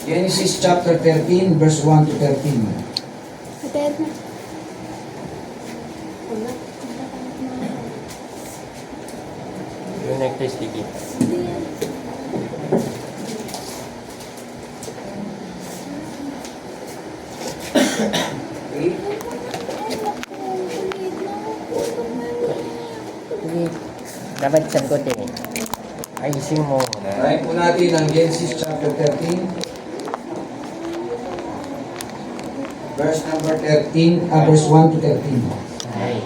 Genesis chapter 13, verse 1 to 13. Yung next sticky. Dapat saan ko din. Ayusin mo na. Try po natin ang Genesis chapter 13. Verse number 13, verse 1 to 13. Ay.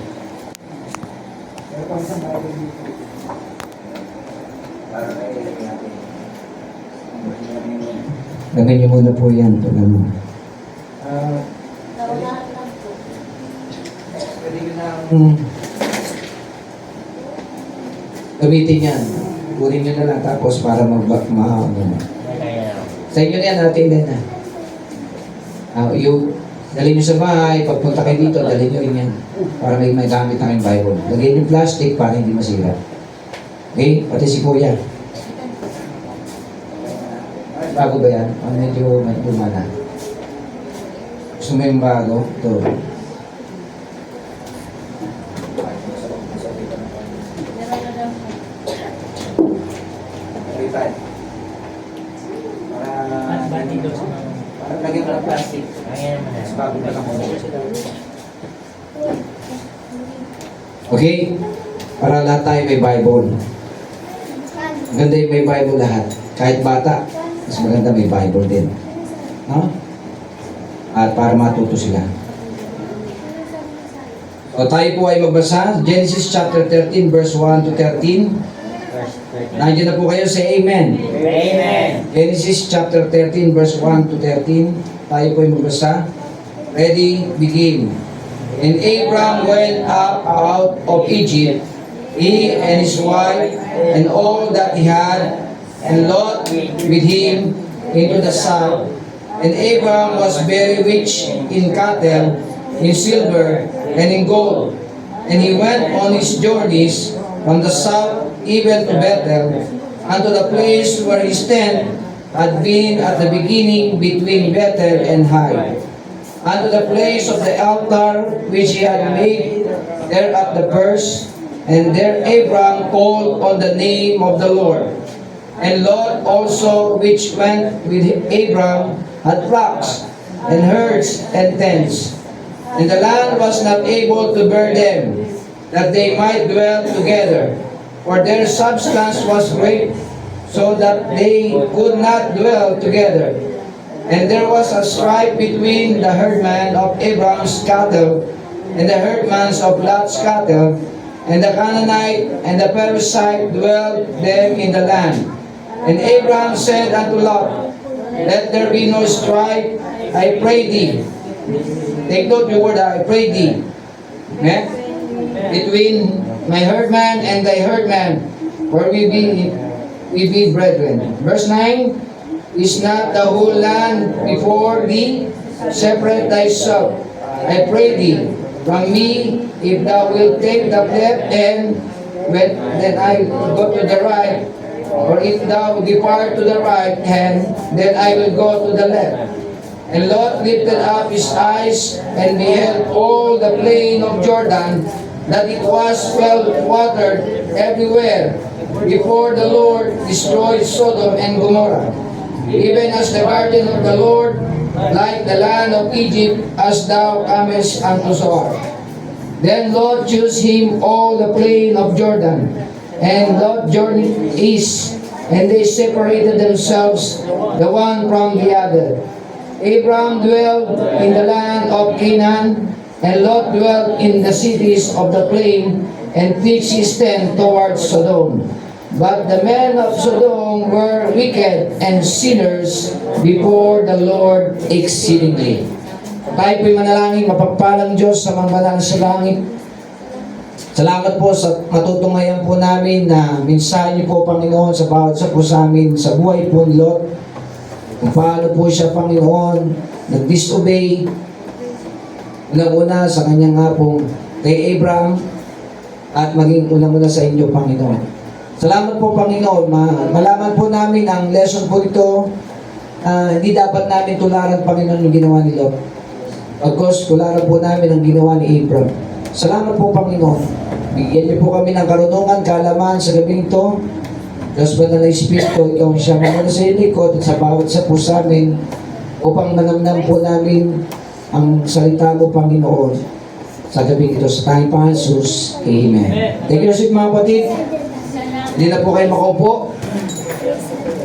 Gawin niyo muna po yan. Pag ano. Pwede nyo na gamitin yan. Kunin nyo na lang tapos para sa inyo na yan, natin din na. Dali nyo sa bahay, pagpunta kayo dito, dali nyo rin yan. Para may gamit na kayong Bible. Lagyan yung plastic para hindi masira. Okay? Pati si Kuya. Bago ba yan? Medyo may lumana. Gusto mo yung bago? Ito. Para lagyan ko ng plastic. Ayan naman na. Bago na lang muna. Okay? Para lahat tayo may Bible. Maganda yung may Bible lahat. Kahit bata, mas maganda may Bible din. No? At para matuto sila. So tayo po ay magbasa. Genesis chapter 13 verse 1 to 13. Nandiyan na po kayo, say Amen. Amen. Genesis chapter 13 verse 1 to 13. Tayo po ay magbasa. Ready, begin. And Abram went up out of Egypt, he and his wife, and all that he had, and Lot with him into the south. And Abram was very rich in cattle, in silver, and in gold. And he went on his journeys from the south even to Bethel, unto the place where his tent had been at the beginning between Bethel and Hai, unto the place of the altar which he had made there at the first. And there Abram called on the name of the Lord. And Lot also, which went with Abram, had flocks, and herds, and tents. And the land was not able to bear them, that they might dwell together. For their substance was great, so that they could not dwell together. And there was a strife between the herdmen of Abram's cattle, and the herdmen of Lot's cattle. And the Canaanite and the Perizzite dwelled them in the land. And Abram said unto Lot, let there be no strife, I pray thee. Take note the word, I pray thee. Between my herdman and thy herdman, for we be brethren. Verse 9, is not the whole land before thee? Separate thyself, I pray thee, from me. If thou wilt take the left hand, then I go to the right. Or if thou depart to the right hand, then I will go to the left. And Lot lifted up his eyes and beheld all the plain of Jordan, that it was well watered everywhere, before the Lord destroyed Sodom and Gomorrah, even as the garden of the Lord, like the land of Egypt, as thou comest unto Zoar. Then Lot chose him all the plain of Jordan, and Lot journeyed east, and they separated themselves the one from the other. Abram dwelled in the land of Canaan, and Lot dwelt in the cities of the plain, and pitched his tent towards Sodom. But the men of Sodom were wicked and sinners before the Lord exceedingly. Tayo po'y manalangin, mapagpalang Diyos sa mga banal sa langit. Salamat po sa matutunghayan po namin na mensahe niyo po, Panginoon, sa bawat sa po sa amin, sa buhay po ni Lot. Kung paano po siya, Panginoon, nag-disobey. Unang-una sa kanyang nga pong kay Abraham at maging unang-una sa inyo, Panginoon. Salamat po, Panginoon. Malaman po namin ang lesson po ito hindi dapat namin tularan, Panginoon, yung ginawa ni Lot. Of course, tularan po namin ang ginawa ni Abram. Salamat po, Panginoon. Bigyan niyo po kami ng karunungan, kaalaman sa gabing ito. Diyos ba na Espiritu, ikaw siya mamuna sa ilikot at sa bawat sa po sa amin upang manamnam po namin ang salita mo, Panginoon, sa gabing ito sa tanging Panginoon Jesus. Amen. Thank you, mga kapatid. Hindi na po kayo makaupo.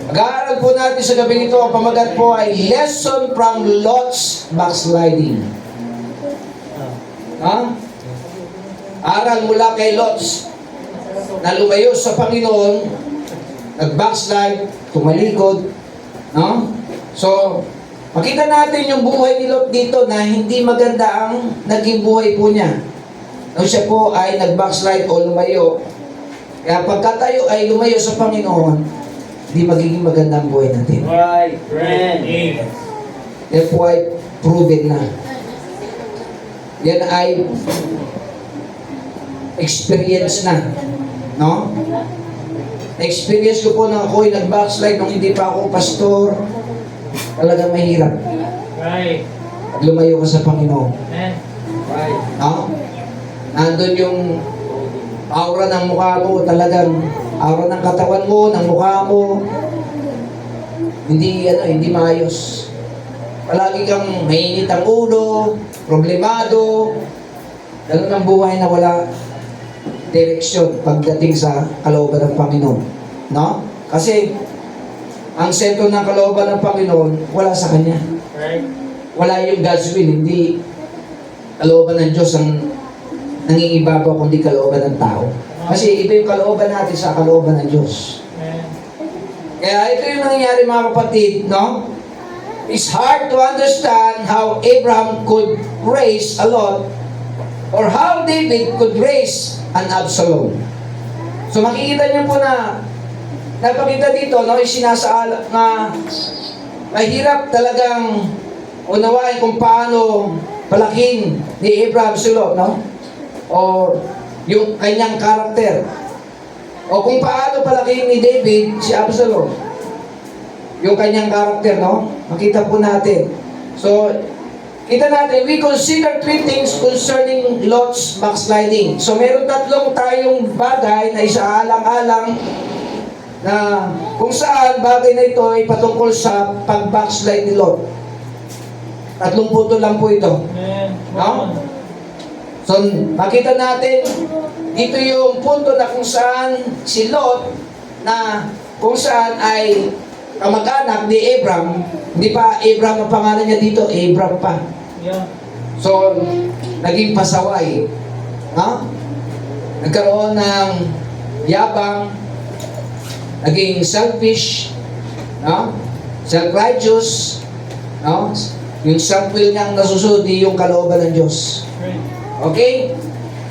Mag-aaral po natin sa gabing ito. Ang pamagat po ay Lesson from Lot's Backsliding. Ha? Aral mula kay Lot's na lumayo sa Panginoon, nag-backslide, tumalikod. No? So, makita natin yung buhay ni Lot dito na hindi maganda ang naging buhay po niya. Nung siya po ay nag-backslide o lumayo, kaya pagkatayo ay lumayo sa Panginoon, hindi magiging maganda ang buhay natin. Right, friend. Yan po ay proven na. Yan ay experience na. No? Experience ko po na ako'y nag-backslide nung hindi pa ako pastor. Talagang mahirap. Right. Pag lumayo ka sa Panginoon. Right. No? Nandun yung aura ng mukha mo, talagang aura ng katawan mo, ng mukha mo. Hindi maayos. Palagi kang mainit ang ulo, problemado. Ganun ang buhay na wala direksyon pagdating sa kalooban ng Panginoon. No? Kasi ang sentro ng kalooban ng Panginoon wala sa Kanya. Right. Wala yung God's will, hindi kalooban ng Diyos ang nangingibabaw kundi kalooban ng tao. Kasi iba yung kalooban natin sa kalooban ng Diyos. Kaya ito yung nangyayari, mga kapatid, no? It's hard to understand how Abraham could raise a Lot or how David could raise an Absalom. So makikita niyo po na napakita dito, no, isinasaala na mahirap talagang unawain kung paano palakin ni Abraham si Lot, no? O yung kanyang karakter. O kung paano palakin ni David si Absalom. Yung kanyang karakter, no? Makita po natin. So, kita natin, we consider three things concerning Lot's backsliding. So, meron tatlong tayong bagay na isaalang-alang na kung saan bagay na ito ay patungkol sa pag-backslide ni Lot. Tatlong punto lang po ito. No? So, makita natin, dito yung punto na kung saan si Lot, na kung saan ay kamag-anak ni Abram, hindi pa Abram ang pangalan niya dito, Abram pa. Yeah. So, naging pasaway. No? Nagkaroon ng yabang, naging selfish, no? Self-righteous, no? Yung self-will niyang nasusunod, di yung kalooban ng Diyos. Okay?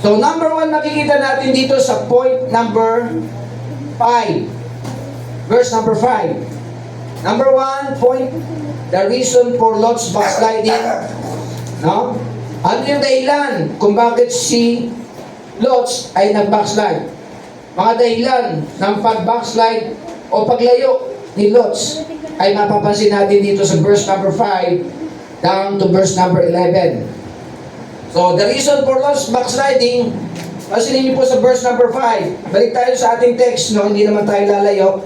So, number 1, makikita natin dito sa point number 5. Verse number 5. Number 1, point, the reason for Lot's backsliding. No? Ano yung dahilan kung bakit si Lot ay nag-backslide? Mga dahilan ng pag-backslide o paglayo ni Lot ay mapapansin natin dito sa verse number 5 down to verse number 11. So, the reason for Lot's backsliding, pansinin niyo po sa verse number 5. Balik tayo sa ating text, no? Hindi naman tayo lalayo.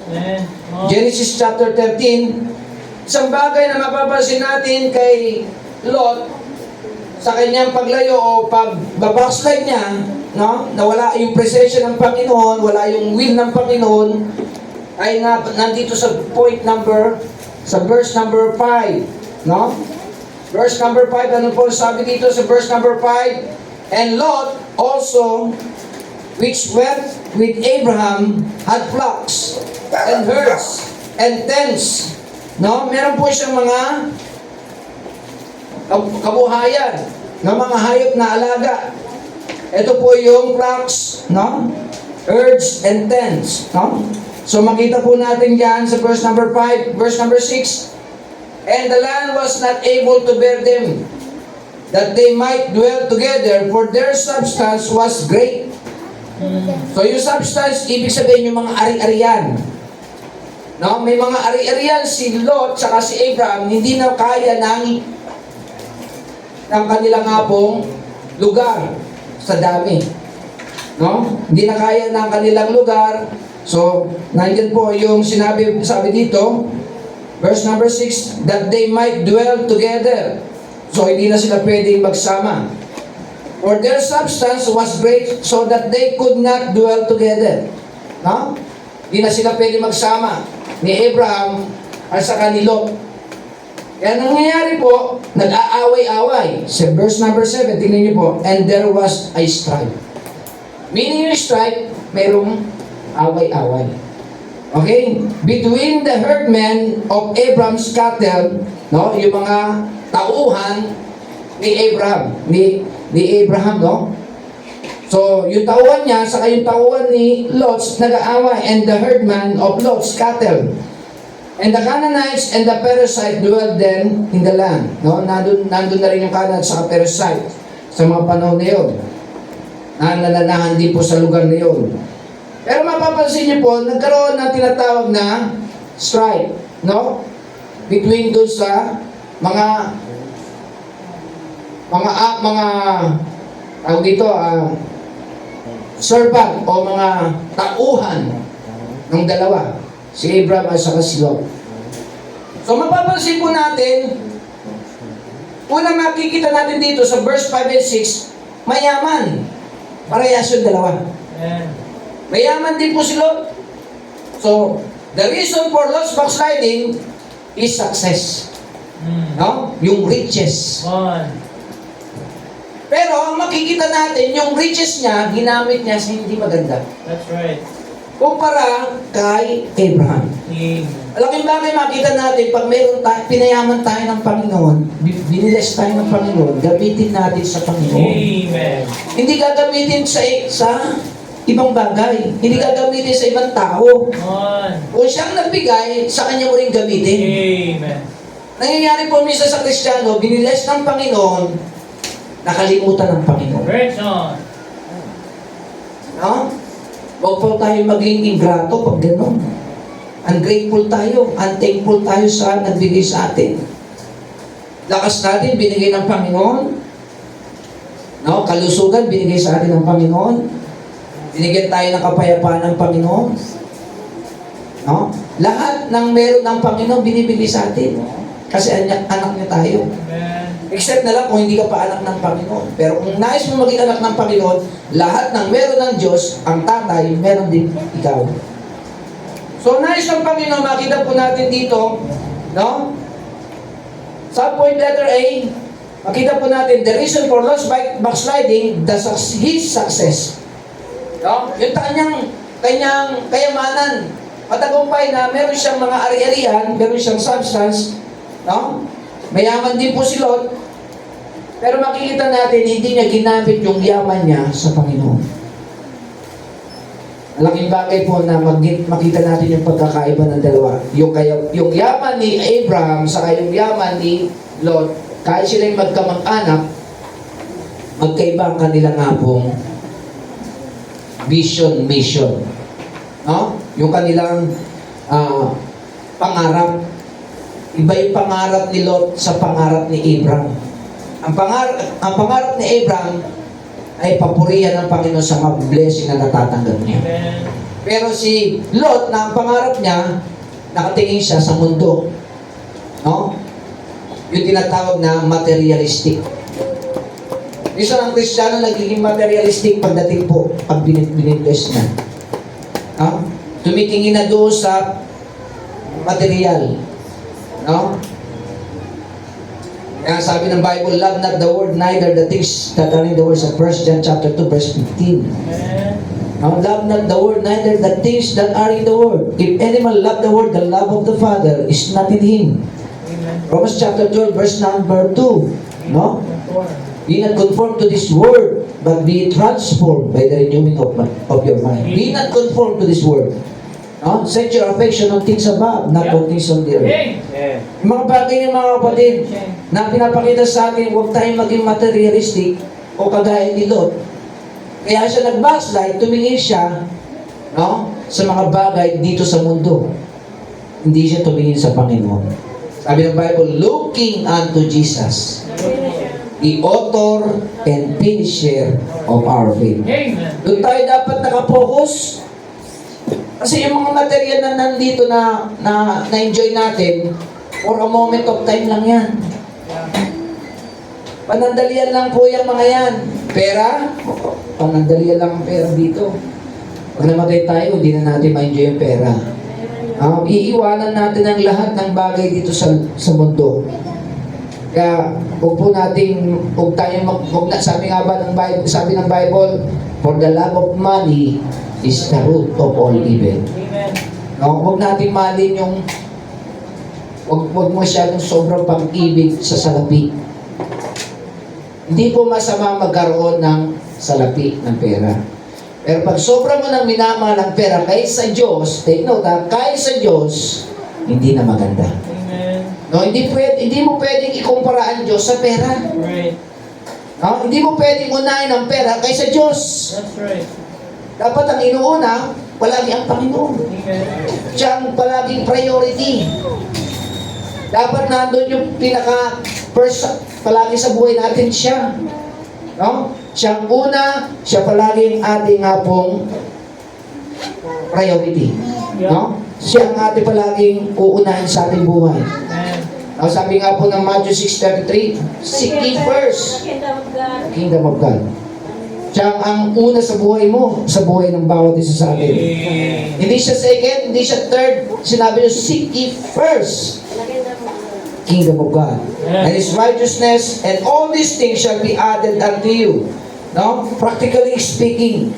Genesis chapter 13. Isang bagay na mapapansin natin kay Lot sa kanyang paglayo o pag-backslide niya, no? Na wala yung presensya ng Panginoon, wala yung will ng Panginoon, ay nandito sa point number, sa verse number 5, no? Verse number 5, ano po sabi dito sa verse number 5? And Lot also, which went with Abraham, had flocks, and herds, and tents. No? Meron po siyang mga kabuhayan, no? Mga hayop na alaga. Ito po yung flocks, no? Herds, and tents. No? So makita po natin yan sa verse number 5, verse number 6. And the land was not able to bear them, that they might dwell together, for their substance was great. So yung substance, ibig sabihin yung mga ari-arian. No, may mga ari-arian si Lot saka si Abraham, hindi na kaya ng kanilang pong lugar sa dami. No? Hindi na kaya ng kanilang lugar. So, nandiyan po yung sabi dito, verse number 6, that they might dwell together. So, hindi na sila pwedeng magsama. For their substance was great so that they could not dwell together. No? Hindi na sila pwedeng magsama ni Abraham at saka ni Lot. Kaya nangyayari po, nag-aaway-away. Sa verse number 7, tingnan niyo po, and there was a strife. Meaning yung strife, mayroong away-away. Okay? Between the herdmen of Abraham's cattle, no, yung mga tauhan ni Abraham, ni Abraham, no? So, yung tauhan niya, saka yung tauhan ni Lot, nag-aaway, and the herdman of Lot's cattle. And the Canaanites and the Perizzites dwelled then in the land. No? Nandun na rin yung Canaan at saka Perizzite sa mga panahon na yun. Nananahan din po sa lugar na yun. Pero mapapansin niyo po, nagkaroon ng tinatawag na strife, no? Between doon sa mga tawag dito, servant o mga tauhan ng dalawa, si Abraham at saka si Lot. So mapapansin po natin, una makikita natin dito sa verse 5 and 6, mayaman. Parehas yung dalawa. Mayaman din po si Lot. So, the reason for Lot's backsliding is success. No? Yung riches. Pero ang makikita natin, yung riches niya, ginamit niya sa hindi maganda. That's right. Kumpara kay Abraham. Malaking bagay makita natin, pag mayroon tayo, pinayaman tayo ng Panginoon, biniles tayo ng Panginoon, gamitin natin sa Panginoon. Amen. Hindi gagamitin sa ibang bagay. Hindi gagamitin sa ibang tao. Kung siyang nagbigay, sa kanya mo rin gamitin. Amen. Nangyayari po minsan sa Kristiyano, biniles ng Panginoon, nakalimutan ng Panginoon. Praise on. No? Huwag po tayo maging ingrato pag gano'n. Ungrateful tayo, unthankful tayo sa nagbigay sa atin. Lakas natin, binigay ng Panginoon. No? Kalusugan, binigay sa atin ng Panginoon. Binigyan tayo ng kapayapaan ng Panginoon. No? Lahat ng meron ng Panginoon, binibigay sa atin. Kasi anak niya tayo. Amen. Except na lang kung hindi ka pa anak ng Panginoon. Pero kung nais mo maging anak ng Panginoon, lahat ng meron ng Diyos, ang tatay, meron din ikaw. So, nais ng Panginoon, makita po natin dito, no? Sa point letter A, makita po natin, the reason for Lot's backsliding, his success. No? Yung kanyang kayamanan, matagumpay na meron siyang mga ari-arian, meron siyang substance, no? Mayaman din po si Lot, pero makikita natin, hindi niya ginamit yung yaman niya sa Panginoon. Malaking bagay po na makita natin yung pagkakaiba ng dalawa. Yung yaman ni Abraham sa yung yaman ni Lot, kahit sila yung magkamag-anak, magkaiba ang kanilang pong vision, mission. No? Yung kanilang pangarap. Iba yung pangarap ni Lot sa pangarap ni Abraham. Ang pangarap ni Abraham ay papurihan ng Panginoon sa mga blessing na natatanggap niya. Amen. Pero si Lot, na ang pangarap niya, nakatingin siya sa mundo. No? Yung tinatawag na materialistic. Minsan ang Kristiyano nagiging materialistic pagdating po pag binibless na. No? Tumitingin na doon sa material. No? Kaya sabi ng Bible, love not the world, neither the things that are in the world, sa 1 John chapter 2, verse 15. Amen. No? Love not the world, neither the things that are in the world. If any man love the world, the love of the Father is not in him. Amen. Romans chapter 12, verse number 2. No? Be not conformed to this world, but be transformed by the renewing of your mind. Be not conformed to this world. No? Set your affection on things above, not on things on the earth. Yeah. Yung mga bagay ng mga kapatid na pinapakita sa atin, huwag tayong maging materialistic o kagaya ni Lot. Kaya siya nag-backslide, tumingin siya, no, sa mga bagay dito sa mundo. hindi siya tumingin sa Panginoon. Sabi ng Bible, looking unto Jesus, the author and finisher of our faith. Amen. Doon tayo dapat nakapokus. Kasi yung mga material na nandito na enjoy natin, for a moment of time lang yan. Panandalian lang po yung mga yan. Pera, panandalian lang ang pera dito. Pag namatay tayo, hindi na natin ma-enjoy yung pera. Iiwanan natin ang lahat ng bagay dito sa mundo. Kaya, huwag po natin, sabi nga ba ng Bible, sabi ng Bible, for the love of money is the root of all evil. Amen. No, huwag natin malin yung, huwag masyadong sobrang pag-ibig sa salapi. Hindi po masama magkaroon ng salapi ng pera. Pero pag sobra mo nang minamahal ang pera kaysa Diyos, take note ha, kaysa Diyos, hindi na maganda. Amen. No, hindi mo pwedeng ikumpara ang Diyos sa pera. Right. No, hindi mo pwedeng unahin ang pera kaysa Diyos. That's right. Dapat ang inuuna, palagi ang Panginoon. Amen. Siya ang palaging priority. Dapat nandun yung palagi sa buhay natin siya. No? Siya ang una, siya palagi ang ating pong priority. No? Siya ang ating palaging uunahin sa ating buhay. Amen. Sabi nga po ng Matthew 6:33, seek ye first the kingdom of God. Siya ang una sa buhay mo, sa buhay ng bawat isa sa atin. Hindi siya second, hindi siya third. Sinabi niya, seek ye first kingdom of God and His righteousness, and all these things shall be added unto you. No? Practically speaking,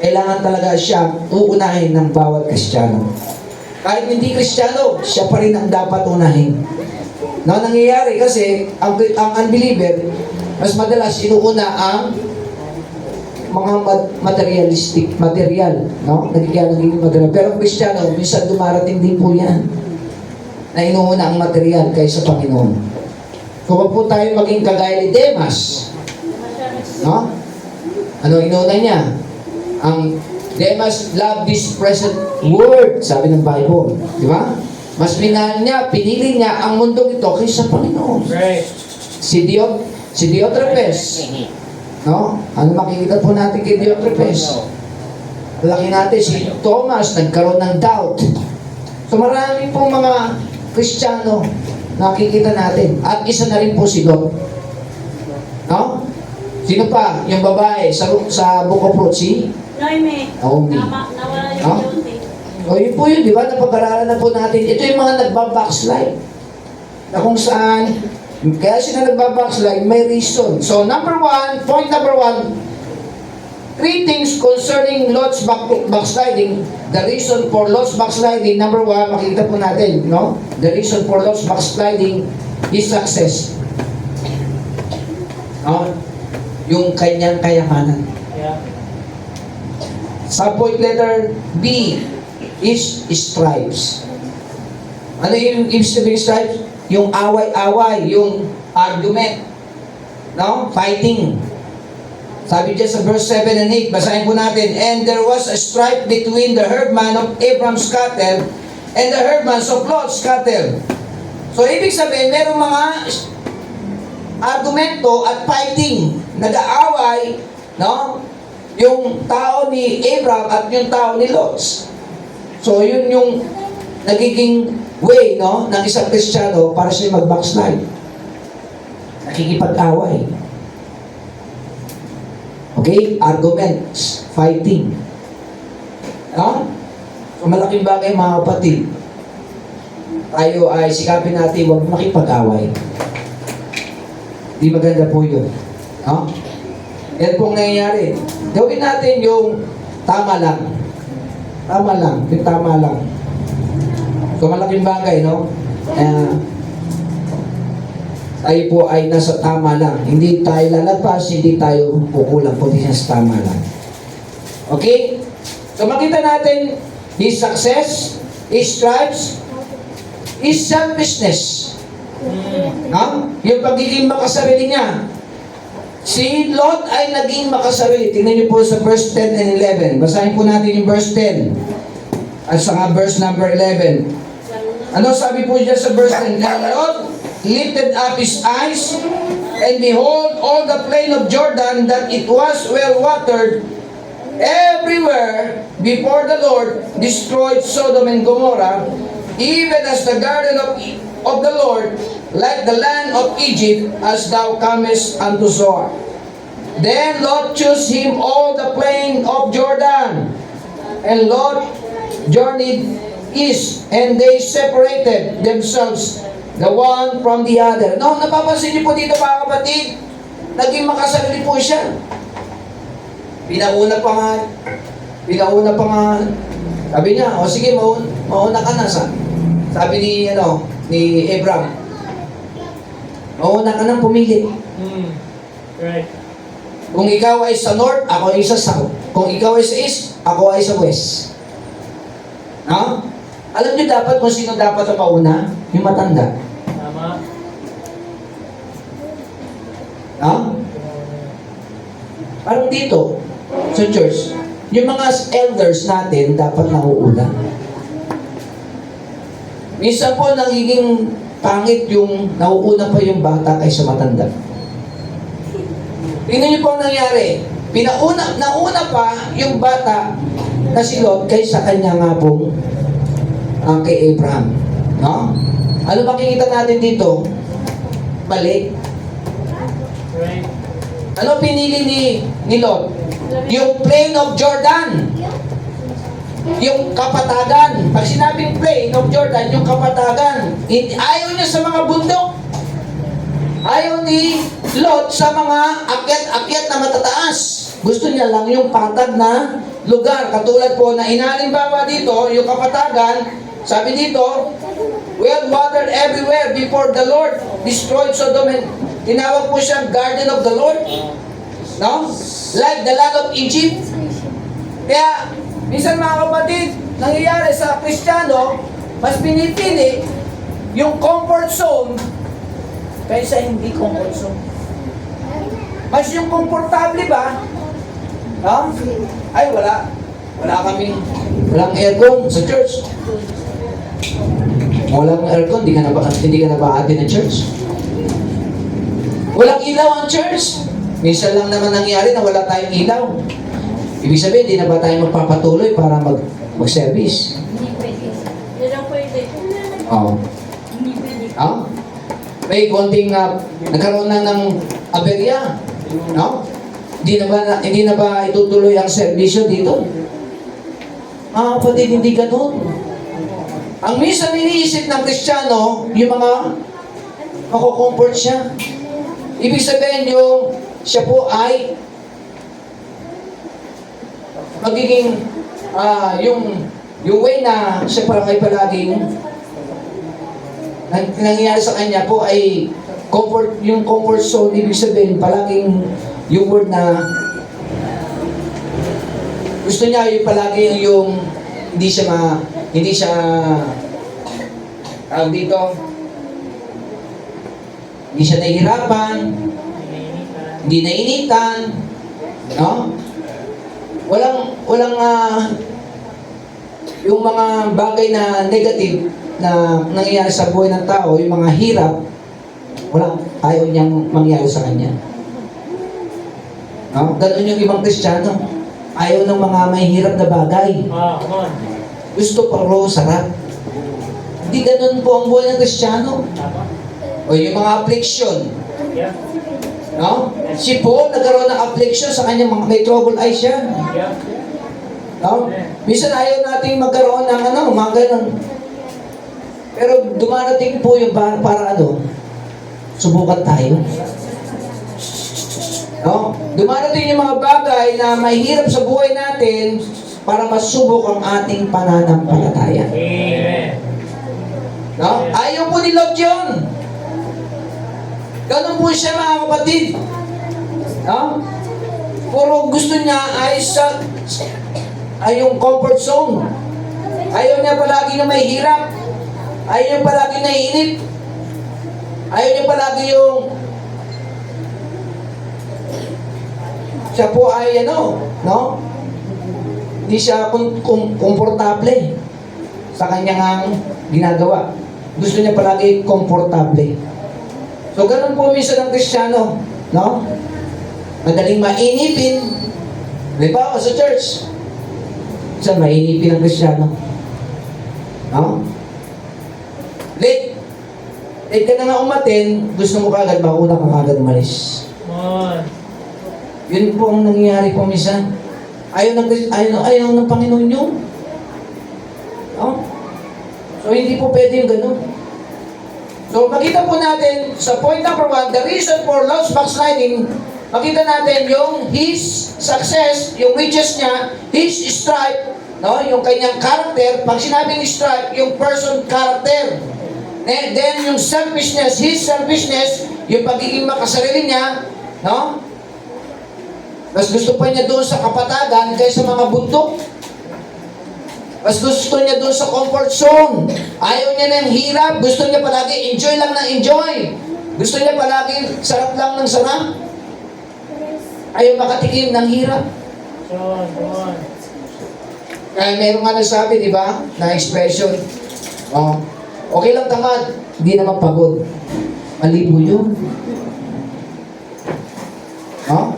kailangan talaga siya uunahin ng bawat Kristiyano. Kahit hindi Kristiyano, siya pa rin ang dapat unahin. No, nangyayari kasi ang unbeliever, mas madalas inuuna ang mga material, no? Nagiging material. Pero ang Kristiyano, minsan dumarating din po yan na inuuna ang material kaysa Panginoon. Kung wag po tayo maging kagaya ni Demas, no? Ano inuuna niya? Ang Demas loved this present world, sabi ng Bible. Di ba? Mas minahal niya, pinili niya ang mundong ito kaysa Panginoon. Right. Si Diotrephes, no? Ano makikita po natin kay Diotrephes? Laki natin, si Thomas, nagkaroon ng doubt. So marami pong mga Kristiyano nakikita natin. At isa na rin po si Lot. No? Sino pa? Yung babae sa Book of Ruth, si Naomi. Naomi. Nawala No? yung duty. O yun po yun, di ba? Napag-aralan na po natin. Ito yung mga nagbabackslide. Na kung saan, kaya sila nagbabackslide, may reason. So point number one, 3 things concerning Lot's backsliding. The reason for Lot's backsliding, number 1, makikita po natin, no? The reason for Lot's backsliding is success. No? Yung kanyang kayamanan. Yeah. Subpoint letter B is stripes. Ano yung ibig sabihin stripes? Yung away-away, yung argument. No? Fighting. Sabi dyan sa verse 7 and 8, basahin po natin, and there was a strife between the herdman of Abram's cattle and the herdmans of Lot's cattle. So, ibig sabihin, merong mga argumento at fighting, nag-aaway, no? Yung tao ni Abram at yung tao ni Lot. So, yun yung nagiging way, no, ng isang Kristiyano para siya mag-backslide. Nakikipag-away. Okay? Arguments. Fighting. No? So, malaking bagay mga kapatid. Tayo ay sikapin natin, huwag makipag-away. Di maganda po yun. No? Yan pong nangyayari. Gawin natin yung tama lang. Tama lang. Yung tama lang. So, malaking bagay, no? Tayo po ay nasa tama lang. Hindi tayo lalagpas, hindi tayo kukulang, kundi sa tama lang. Okay? So, makita natin his success, his stripes, his selfishness. No? Yung pagiging makasarili niya. Si Lot ay naging makasarili. Tingnan niyo po sa verse 10 and 11. Basahin po natin yung verse 10 at saka verse number 11. Ano sabi po dyan sa verse 10? And Lot lifted up his eyes, and behold, all the plain of Jordan, that it was well watered, everywhere before the Lord destroyed Sodom and Gomorrah, even as the garden of the Lord, like the land of Egypt, as thou comest unto Zoar. Then Lot chose him all the plain of Jordan, and Lot journeyed east, and they separated themselves the one from the other. No, napapansin niyo po dito mga kapatid, naging makasarili po siya. Pinauna pa nga, sabi niya, o sige, mauna ka na. Sabi ni Abraham, mauna ka nang pumili. Right. Kung ikaw ay sa north, ako ay sa south. Kung ikaw ay sa east, ako ay sa west. No? Alam niyo dapat kung sino dapat ang mauna? Yung matanda. Tama. No? Parang dito, sa church, yung mga elders natin dapat nauuna. Minsan po nagiging pangit yung nauuna pa yung bata kaysa matanda. Tingnan niyo po ang nangyari. Nauna pa yung bata na si Lot kaysa kanya nga pong kay Abraham. No? Ano makikita natin dito? Balik. Right. Ano pinili ni Lot? Yung plain of Jordan. Yung kapatagan. Pag sinabing plain of Jordan, yung kapatagan. Ayaw niya sa mga bundok. Ayaw ni Lot sa mga akyat-akyat na matataas. Gusto niya lang yung patag na lugar. Katulad po na inalimbawa dito, yung kapatagan, sabi dito, well watered everywhere before the Lord destroyed Sodom and tinawag po siyang garden of the Lord. No? Like the land of Egypt. Kaya, minsan mga kapatid, nangyayari sa Kristiyano, mas pinipili yung comfort zone kaysa hindi comfort zone. Mas yung komportable ba? No? Ay, walang aircon sa church. Walang aircon, hindi ka na ba ate ng church? Walang ilaw ang church. Minsan lang naman nangyari na wala tayong ilaw. Ibig sabihin, hindi na ba tayo magpapatuloy para mag-service? Hindi pwede. Hindi lang pwede. Oo. Hindi pwede. May konting nagkaroon na ng aberya. No? Hindi na ba itutuloy ang serbisyo dito? Mga kapatid, hindi ganun. Ang minsan iniisip ng Kristiyano, yung mga makukomfort siya. Ibig sabihin yung siya po ay magiging yung way na siya parang ay palaging nangyayari sa kanya po ay yung comfort zone. Ibig sabihin palaging yung word na gusto niya yung palagi yung hindi siya tawag dito, hindi siya nahihirapan, hindi nainitan, no? Walang yung mga bagay na negative na nangyayari sa buhay ng tao, yung mga hirap, ayaw niyang mangyari sa kanya. No? Ganun yung ibang Kristiyano. Ayaw ng mga may hirap na bagay. Come on. Gusto paro, sarap. Hindi ganun po ang buhay ng Kristiyano. Tama. O yung mga affliction. Yeah. No? Si Paul, nagkaroon ng affliction sa kanyang may trouble eyes siya. Yeah. No? Minsan ayaw nating magkaroon ng mga ganun. Pero dumarating po yung para subukan tayo. No? Dumarating yung mga bagay na mahirap sa buhay natin para masubok ang ating pananampalataya. Amen. No? Ayaw po ni Lot yun. Ganun po siya mga kapatid. No? Puro gusto niya ay yung comfort zone. Ayaw niya palagi na may hirap. Ayaw niya palagi na inip. Ayaw niya palagi yung siya po ay no? Hindi siya komportable sa kanyang ginagawa. Gusto niya palagi komportable. So, ganun po minsan ang Kristiyano. No? Madaling mainipin. Halimbawa sa church. Minsan mainipin ang Kristiyano. No? Late. Late ka na nga umatin, gusto mo kagad, mauna ka kagad umalis. Yun po ang nangyayari po minsan. Ayaw ng Panginoon yun. No? So, hindi po pwede yung ganun. So, makita po natin, sa point number 1, the reason for Lord's backsliding, makita natin yung his success, yung riches niya, his stripe, no? Yung kanyang character. Pag sinabing stripe, yung person character. Then, yung selfishness, his selfishness, yung pagiging makasarili niya, no? Mas gusto pa niya doon sa kapatagan kaysa mga bundok. Mas gusto niya doon sa comfort zone. Ayaw niya ng hirap. Gusto niya palagi enjoy lang ng enjoy. Gusto niya palagi sarap lang ng sarap. Ayaw makatikim ng hirap. Kaya meron nga nagsabi, di ba? Na expression. Oh, okay lang tamad. Hindi naman pagod. Malibo yun. Oh?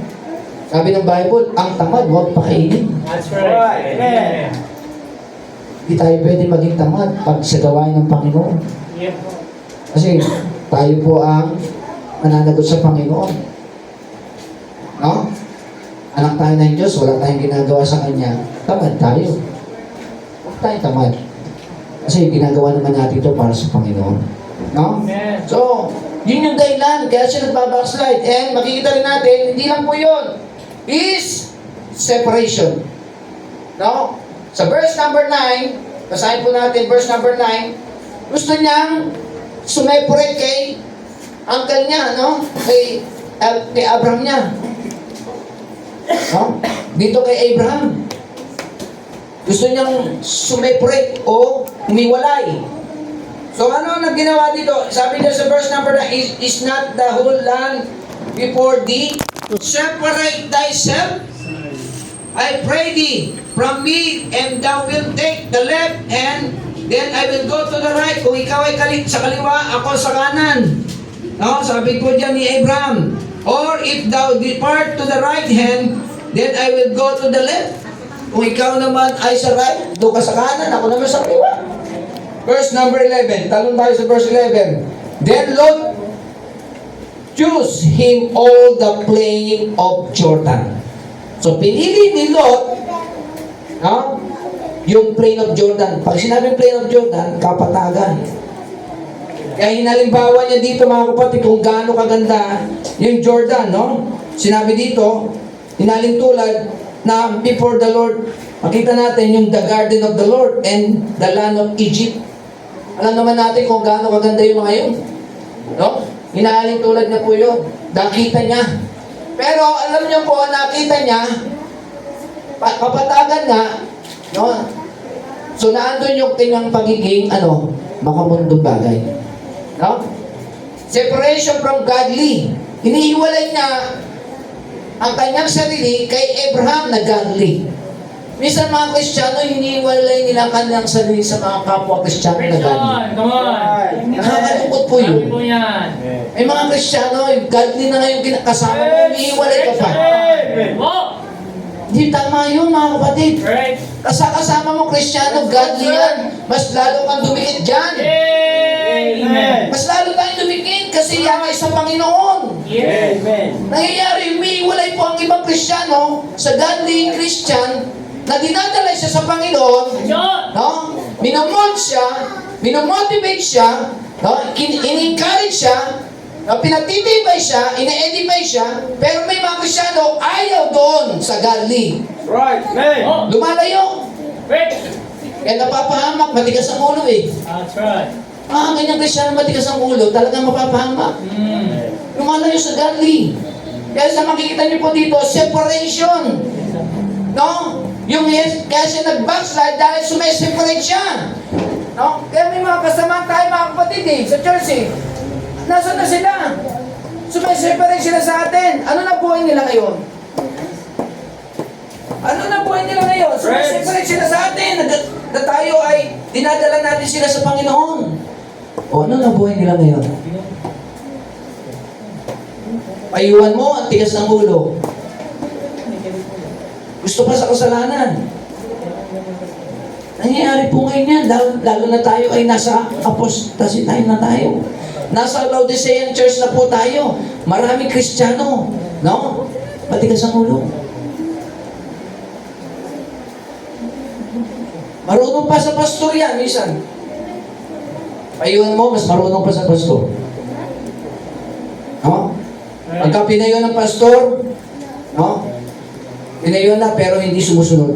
Sabi ng Bible, ang tamad, huwag pakainin. That's right. Amen. Hindi tayo pwede maging tamad pag sa gawain ng Panginoon. Yep. Kasi tayo po ang mananagot sa Panginoon. No? Anak tayo ng Diyos, wala tayong ginagawa sa Kanya. Tamad tayo. Huwag tayong tamad. Kasi ginagawa naman natin ito para sa Panginoon. No? Amen. So, yun yung dahilan. Kaya siya nagbabackslide. And makikita rin natin, hindi lang po yun. Is separation. No? Sa verse number 9, basahin po natin verse number 9, gusto niyang sumeparate kay uncle niya, no? Kay Abraham niya. No? Dito kay Abraham. Gusto niyang sumeparate o humiwalay. So ano ang ginawa dito? Sabi niya sa verse number 9, is not the whole land before thee? Separate thyself, I pray thee, from me, and thou wilt take the left, and then I will go to the right. Kung ikaw ay sa kaliwa, ako sa kanan. No, sabi po dyan ni Abraham. Or if thou depart to the right hand, then I will go to the left. Kung ikaw naman ay sa right, doon ka sa kanan, ako naman sa kaliwa. Verse number 11. Talon tayo sa verse 11. Then Lot choose him all the plain of Jordan. So, pinili ni Lot, no? Yung plain of Jordan. Pag sinabing plain of Jordan, kapatagan. Kaya hinalimbawa niya dito, mga kapatid, kung gaano kaganda yung Jordan, no? Sinabi dito, hinalintulad na before the Lord, makita natin yung the garden of the Lord and the land of Egypt. Alam naman natin kung gaano kaganda yung mga yun. No? Hinahaling tulad na po yun. Nakita niya. Pero alam niyo po, nakita niya, kapatagan nga, no? So naandun yung kanyang pagiging, makamundong bagay. No? Separation from godly. Hinihiwalay niya ang kanyang sarili kay Abraham na godly. Minsan mga Kristiyano, hinihiwalay nila ang kanyang sarili sa mga kapwa Kristiyano na godly. Come on. Nakakalungkot po yun. Sabi po yan. May mga Kristiyano, godly na ngayon kinakasama mo, hinihiwalay ka pa. Wow. Hindi tama yun, mga kapatid. Right. Kasama mo Kristiyano, godly yan. Mas lalo kang dumikit dyan. Amen. Mas lalo tayong dumikit kasi yan ay sa Panginoon. Yes. Nangyayari, umiiwalay po ang ibang Kristiyano sa godly Christian na dinadala siya sa Panginoon, no? Minomold siya, minomotivate siya, no? In-encourage siya, no? Pinatitibay siya, ine-edify siya, pero may mga Kristiyano ayaw doon sa godly. Right. Amen. Lumalayo. Right. Kaya napapahamak, matigas ang ulo eh. That's right. Ganyang Kristiyano matigas ang ulo, talagang mapapahamak. Lumalayo sa godly. Kaya sa makikita niyo po dito, separation. No? Kaya siya nag-backslide dahil sumiseparate siya. No? Kaya may mga kasama tayo, mga kapatid sa church eh. Nasaan na sila? Sumiseparate sila sa atin. Ano na buhay nila ngayon? Ano na buhay nila ngayon? Sumiseparate sila sa atin. Na tayo ay dinadala natin sila sa Panginoon. O ano na buhay nila ngayon? Payuhan mo, ang tigas ng ulo. Gusto pa sa kasalanan. Nangyayari po ngayon yan, lalo na tayo ay nasa apostasy time na tayo. Nasa Laodicean Church na po tayo. Maraming Kristiyano, no? Matigas ang ulo. Marunong pa sa pastor yan, minsan. Payuhan mo, mas marunong pa sa pastor. No? Pagka pinayon ng pastor, no? Pinayon na pero hindi sumusunod.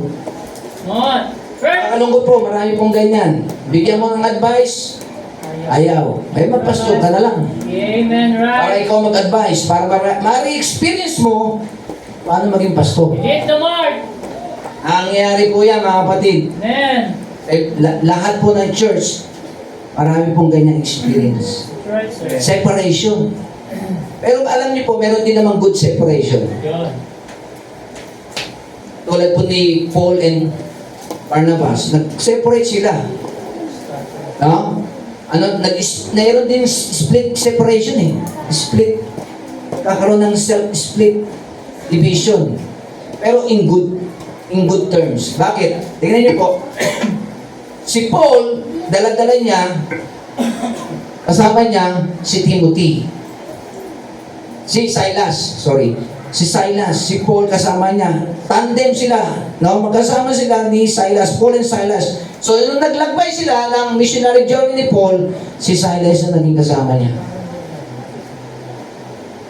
Nakakalungkot po, marami pong ganyan. Bigyan mo ng advice, ayaw. Ay, magpastor ka na lang. Amen, Para right? ikaw mag-advise, para ma-experience mo paano maging pastor. Hit the mark! Ang nangyayari po yan, mga kapatid, Amen! lahat po ng church, marami pong ganyang experience. Right, sir. Separation. Pero alam niyo po, meron din namang good separation. Yun. Tulad po ni Paul and Barnabas, nag-separate sila. No? Mayroon din split separation eh. Split. Kakaroon ng split division. Pero in good terms. Bakit? Tingnan niyo po. Si Paul, dala-dala niya, kasama niya si Timothy. Si Silas, Si Silas, si Paul kasama niya. Tandem sila. No? Magkasama sila ni Silas, Paul and Silas. So, nung naglakbay sila ng missionary journey ni Paul, si Silas na naging kasama niya.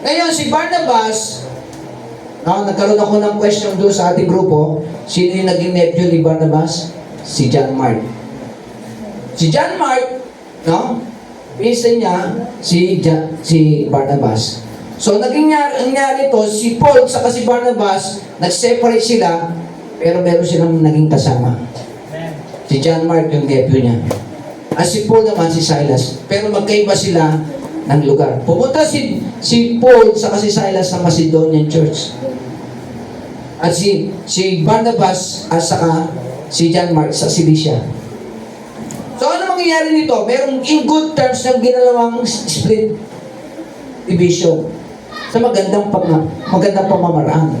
Ngayon, si Barnabas, nagkaroon ako ng question doon sa ating grupo, sino yung naging nephew ni Barnabas? Si John Mark. Si John Mark, no? Pinsan niya si Barnabas. So, nangyari ito, si Paul sa si Barnabas, nag-separate sila, pero meron silang naging kasama. Si John Mark yung nephew niya. At si Paul naman, si Silas. Pero magkaiba sila ng lugar. Pumunta si Paul sa si Silas sa Macedonian Church. At si Barnabas at saka si John Mark sa Cilicia. So, ano mangyayari nito? Merong in good terms ng ginalawang split division sa magandang pamamaraan.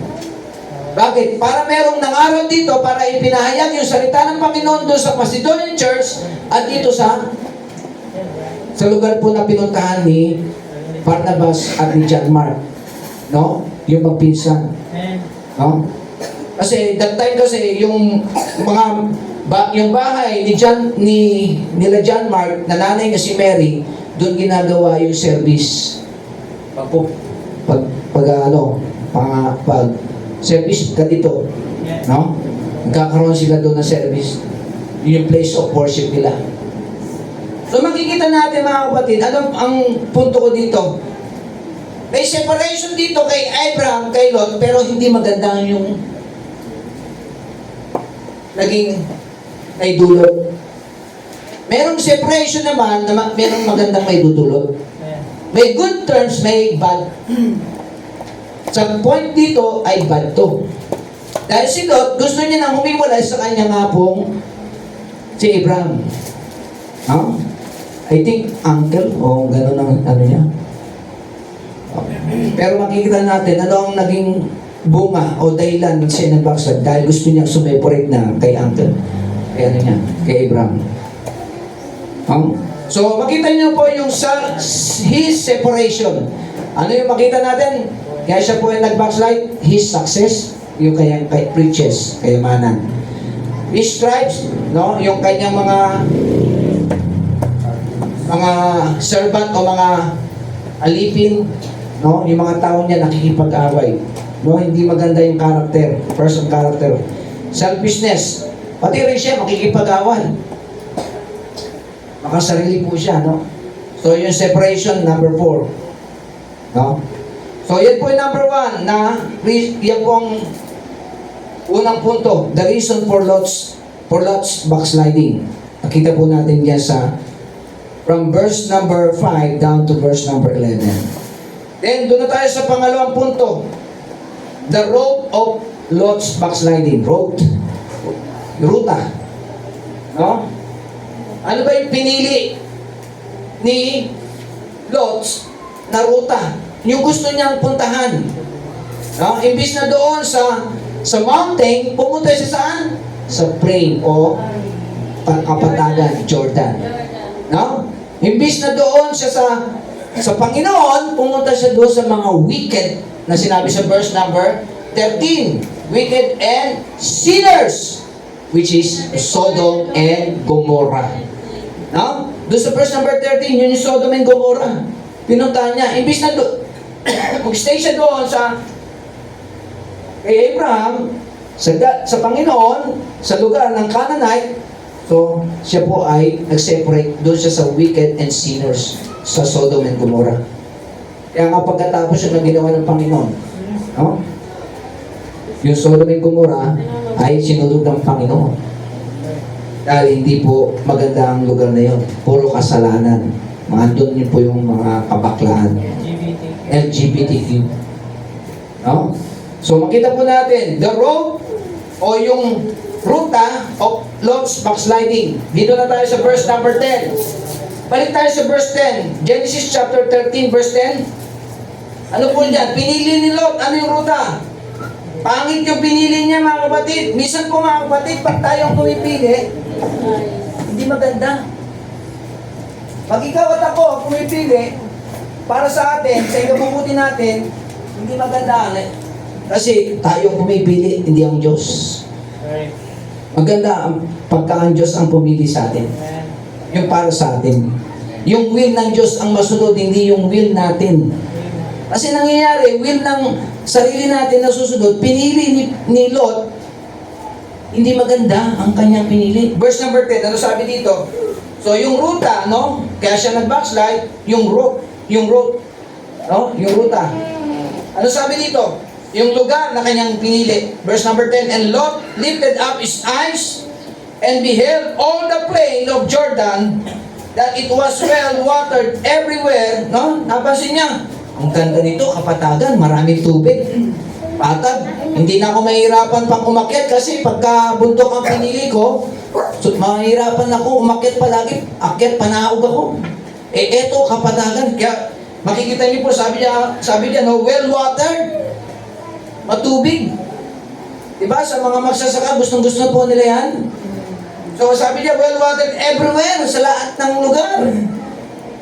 Bakit? Para merong nangaral dito para ipinahayag yung salita ng Panginoon doon sa Macedonian Church at dito sa lugar po na pinuntahan ni Barnabas at ni John Mark. No? Yung magpinsan. No? Kasi that time kasi yung bahay nila John Mark na nanay niya si Mary, doon ginagawa yung service. Pag service ka dito, no? Nagkakaroon sila doon ng service. Yung place of worship nila. So makikita natin mga kapatid, ang punto ko dito? May separation dito kay Abraham, kay Lot, pero hindi maganda yung naging may dulot. Merong separation naman na merong magandang may dudulot. May good terms, may bad. Sa point dito ay bad to. Dahil si Lot, gusto niya nang humiwalay sa kanya nga pong si Abraham. No? I think uncle o gano'n ang ano niya. Okay. Pero makikita natin ano ang naging bunga o dahilan ng siya nagbaksad dahil gusto niyang sumeparate na kay uncle. Kay ano niya, kay Abraham. So makita niyo po yung his separation. Ano yung makita natin? Kaya siya po ay nag-backslide, his success, yung kanyang riches, kayamanan. His stripes, no? Yung kanyang mga servant o mga alipin, no? Yung mga tao niya nakikipag-away. No? Hindi maganda yung character, person character. Selfishness, pati rin siya makikipag-away. Makasarili po siya, no? So yung separation, number 4. No? So, yan po yung number 1 na yan po ang unang punto. The reason for Lot's backsliding. Nakita po natin yan from verse number 5 down to verse number 11. Then, doon na tayo sa pangalawang punto. The road of Lot's backsliding. Ruta. No? Ano ba yung pinili ni Lot na ruta. Yung gusto niyang puntahan. No? Imbis na doon sa mountain, pumunta siya saan? Sa plain o kapatagan, Jordan. No? Imbis na doon siya sa Panginoon, pumunta siya doon sa mga wicked na sinabi sa verse number 13. Wicked and sinners, which is Sodom and Gomorrah. No? Doon sa verse number 13, yun yung Sodom and Gomorrah. Pinuntahan niya. Imbis na mag-stay siya doon kay Abraham, sa Panginoon, sa lugar ng Canaanite, so siya po ay nag-separate doon siya sa wicked and sinners sa Sodom and Gomorrah. Kaya nga pagkatapos yun ang ginawa ng Panginoon, no? Yung Sodom and Gomorrah ay sinulog ng Panginoon. Dahil hindi po maganda ang lugar na yun. Puro kasalanan. Doon yun po yung mga kabaklaan. LGBTQ. No? So makita po natin, the road o yung ruta of Lot's backsliding. Dito na tayo sa verse number 10. Balik tayo sa verse 10. Genesis chapter 13 verse 10. Ano po yan? Pinili ni Lot. Ano yung ruta? Pangit yung pinili niya, mga kapatid. Minsan po, mga kapatid, pag tayong pumipili, hindi maganda. Pag ikaw at ako pumipili para sa atin, sa ikabubuti natin, hindi maganda. Kasi tayo pumipili, hindi ang Diyos. Maganda pagka ang Diyos ang pumili sa atin. Yung para sa atin. Yung will ng Diyos ang masunod, hindi yung will natin. Kasi nangyayari, will ng sarili natin na susunod, pinili ni Lot, hindi maganda ang kanyang pinili. Verse number 10, ano sabi dito? So yung ruta, no? Kaya siya nag-backslide, yung route, no? Yung ruta. Ano sabi dito? Yung lugar na kanyang pinili. Verse number 10, and Lot lifted up his eyes and beheld all the plain of Jordan, that it was well watered everywhere. No? Napansin niya, ang ganda nito, kapatagan, maraming tubig. Patag, hindi na ako mahirapan pang umakyat kasi pagka bundok ang pinili ko, so, mahirapan ako umakyat palagi, akyat panaog ako. Eto kapatagan, kaya makikita niyo po, sabi niya, no, well watered, matubig. Diba? Sa mga magsasaka, gustong-gusto po nila yan. So sabi niya, well watered everywhere, sa lahat ng lugar.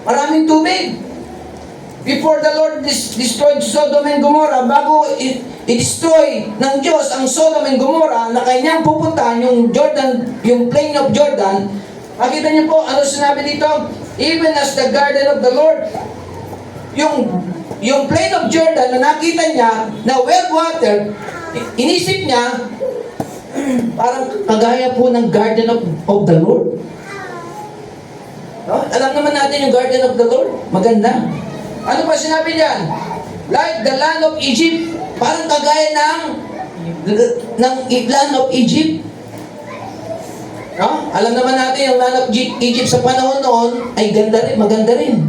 Maraming tubig. Before the Lord destroyed Sodom and Gomorrah, bago i-destroy ng Diyos ang Sodom and Gomorrah na kanyang pupuntahan, yung Jordan, yung plain of Jordan, makita niyo po, ano sinabi dito? Even as the garden of the Lord, yung plain of Jordan na nakita niya na well-watered, inisip niya, parang kagaya po ng garden of the Lord. No? Alam naman natin yung garden of the Lord, maganda. Ano pa sinabi diyan? Like the land of Egypt, parang kagaya ng land of Egypt. No? Alam naman natin yung land of Egypt sa panahon noon ay ganda rin, maganda rin.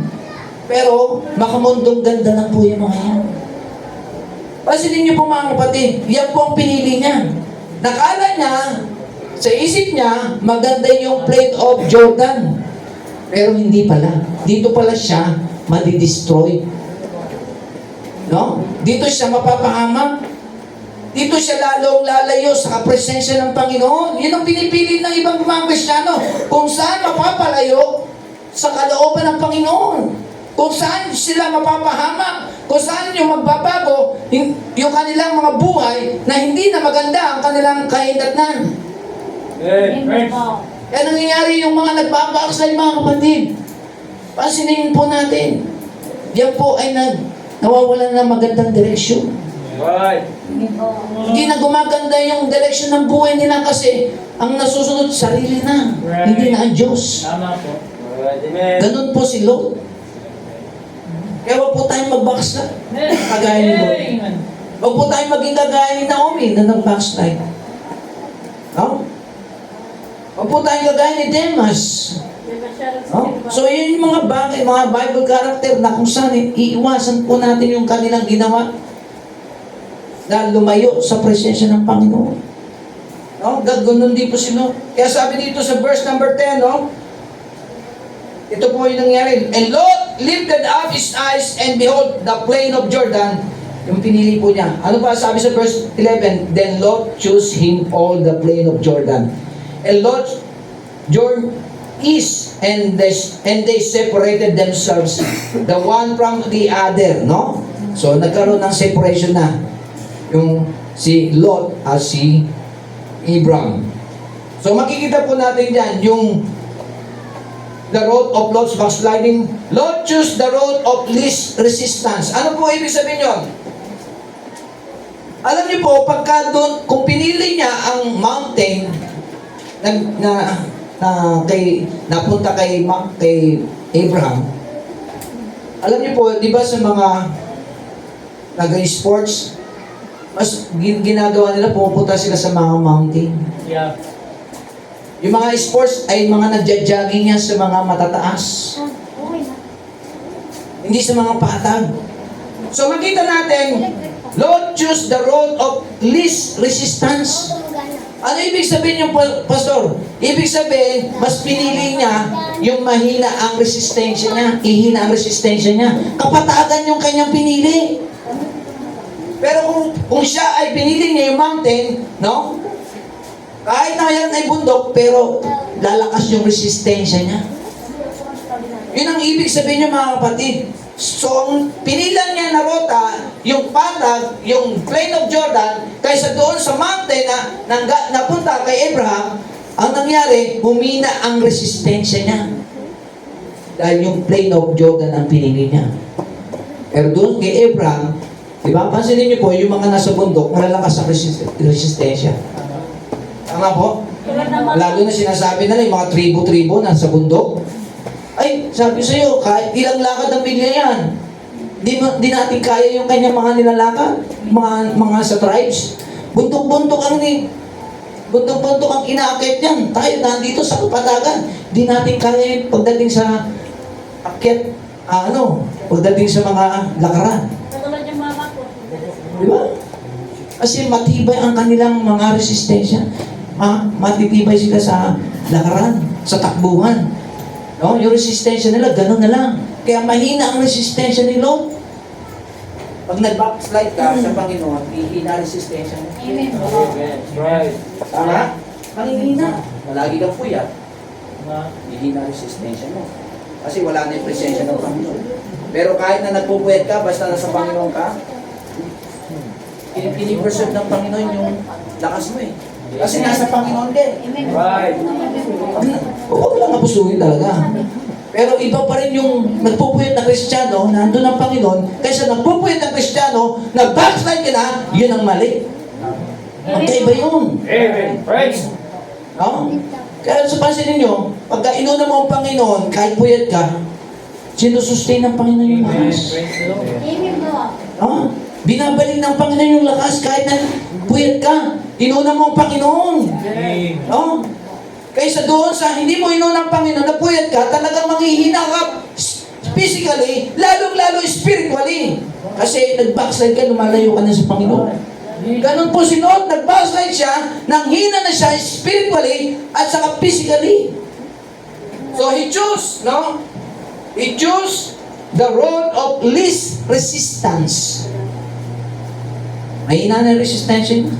Pero makamundong ganda lang po yung mga yan. Pansinin niyo po mga kapatid, yan po ang pinili niya. Nakala niya, sa isip niya, maganda yung plain of Jordan. Pero hindi pala. Dito pala siya madidestroy. No? Dito siya mapapahamak. Dito siya lalong lalayo sa presensya ng Panginoon. Yun ang pinipili ng ibang mga Kristiyano. Kung saan mapapalayo sa kalooban ng Panginoon. Kung saan sila mapapahamak. Kung saan yung magbabago yung kanilang mga buhay na hindi na maganda ang kanilang kahinatnan. Kaya nangyayari yung mga nagbabaksay, mga kapatid. Pansinin po natin. Diyan po ay nawawalan ng magandang direksyon. Hindi na gumaganda yung direksyon ng buhay nila kasi ang nasusunod sarili na. Hindi na ang Diyos. Ganun po si Lot. Kaya wag po tayong mag-backslide. Kagaya ni Lot. Wag po tayong maging kagaya ni Naomi na nag-backslide. No? Wag po tayong kagaya ni Demas. Oh? So yun yung mga bagay, mga Bible character na kung saan iiwasan po natin yung kanilang ginawa na lumayo sa presensya ng Panginoon. No? Ganoon din po sila. Kaya sabi dito sa verse number 10, no? ito po yung nangyari. And Lot lifted up his eyes and behold, the plain of Jordan. Yung pinili po niya. Ano pa sabi sa verse 11? Then Lot chose him all the plain of Jordan. And Lot journeyed east, and they separated themselves, the one from the other, no? So, nagkaroon ng separation na. Yung si Lot at si Abram. So, makikita po natin dyan, yung the road of Lot's backsliding. Lot chose the road of least resistance. Ano po ibig sabihin yun? Alam niyo po, pagka doon, kung pinili niya ang mountain napunta kay Abraham, alam niyo po, di ba sa mga nag-sports, mas ginagawa nila, pumupunta sila sa mga mountain. Yeah. Yung mga sports ay mga nagja-jogging yan sa mga matataas. Hindi sa mga patag. So makita natin, Lord choose the road of least resistance. Ano ibig sabihin yung pastor? Ibig sabihin, mas pinili niya yung mahina ang resistensya niya. Ihina ang resistensya niya. Kapatagan yung kanyang pinili. Pero kung siya ay pinili niya yung mountain, no? Kahit na yan ay bundok, pero lalakas yung resistensya niya. Yun ang ibig sabihin niya, mga kapatid. So, ang pinilan niya na rota, yung patag, yung plain of Jordan, kaysa doon sa mountain na napunta kay Abraham, ang nangyari, humina ang resistensya niya. Dahil yung plain of Jordan ang pinili niya. Pero doon kay Abraham, di ba, pansinin niyo po, yung mga nasa bundok, malalakas ang resistensya. Tama po? Lalo na sinasabi na yung mga tribo-tribo na sa bundok. Ay, sabi sa'yo, kahit ilang lakad ang bigla yan. Di natin kaya yung kanyang mga nilalakad. Mga sa tribes. Buntok-buntok ang inaakit yan. Tayo nandito sa kapatagan. Di natin kaya yung pagdating sa akyat, pagdating sa mga lakaran. Katulad yung mama ko. Di ba? Kasi matibay ang kanilang mga resistensya. Matitibay sila sa lakaran, sa takbuhan. No? Yung resistensya nila, gano'n na lang. Kaya mahina ang resistensya ni Lot. Pag nag-backslide ka sa Panginoon, hihina ang resistensya mo. Amen. Right. Tama? Mahihina. Malagi kang puyat. Hihina ang resistensya mo. Kasi wala na yung presensya ng Panginoon. Pero kahit na nagpupuyat ka, basta nasa Panginoon ka, pinipreserve ng Panginoon yung lakas mo eh. Kasi nasa Panginoon din. Right. Huwag lang abusuhin talaga. Pero iba pa rin yung nagpupuyat na Kristiyano, nandun ang Panginoon, kaysa nagpupuyat na Kristiyano, nag-backslide ka na, yun ang mali. Magkaiba yun. Amen. Praise. No? Kaya sa pansinin nyo, pagka inuna mo ang Panginoon, kahit puyat ka, sinusustain ng Panginoon yung lakas. Praise the Lord. Amen po. No? Binabalik ng Panginoon yung lakas kahit na puyat ka. Inuna mo ang Panginoon. Amen. No? Kaysa doon sa hindi mo inuna ang Panginoon, napuyat ka, talagang manghihina ka physically, lalong-lalo spiritually. Kasi nag-backslide ka, lumalayo ka na sa Panginoon. Ganon po si Lot, nag-backslide siya, nanghina na siya spiritually at saka physically. So he chose, no? He chose the road of least resistance. Mahina na resistensya niya.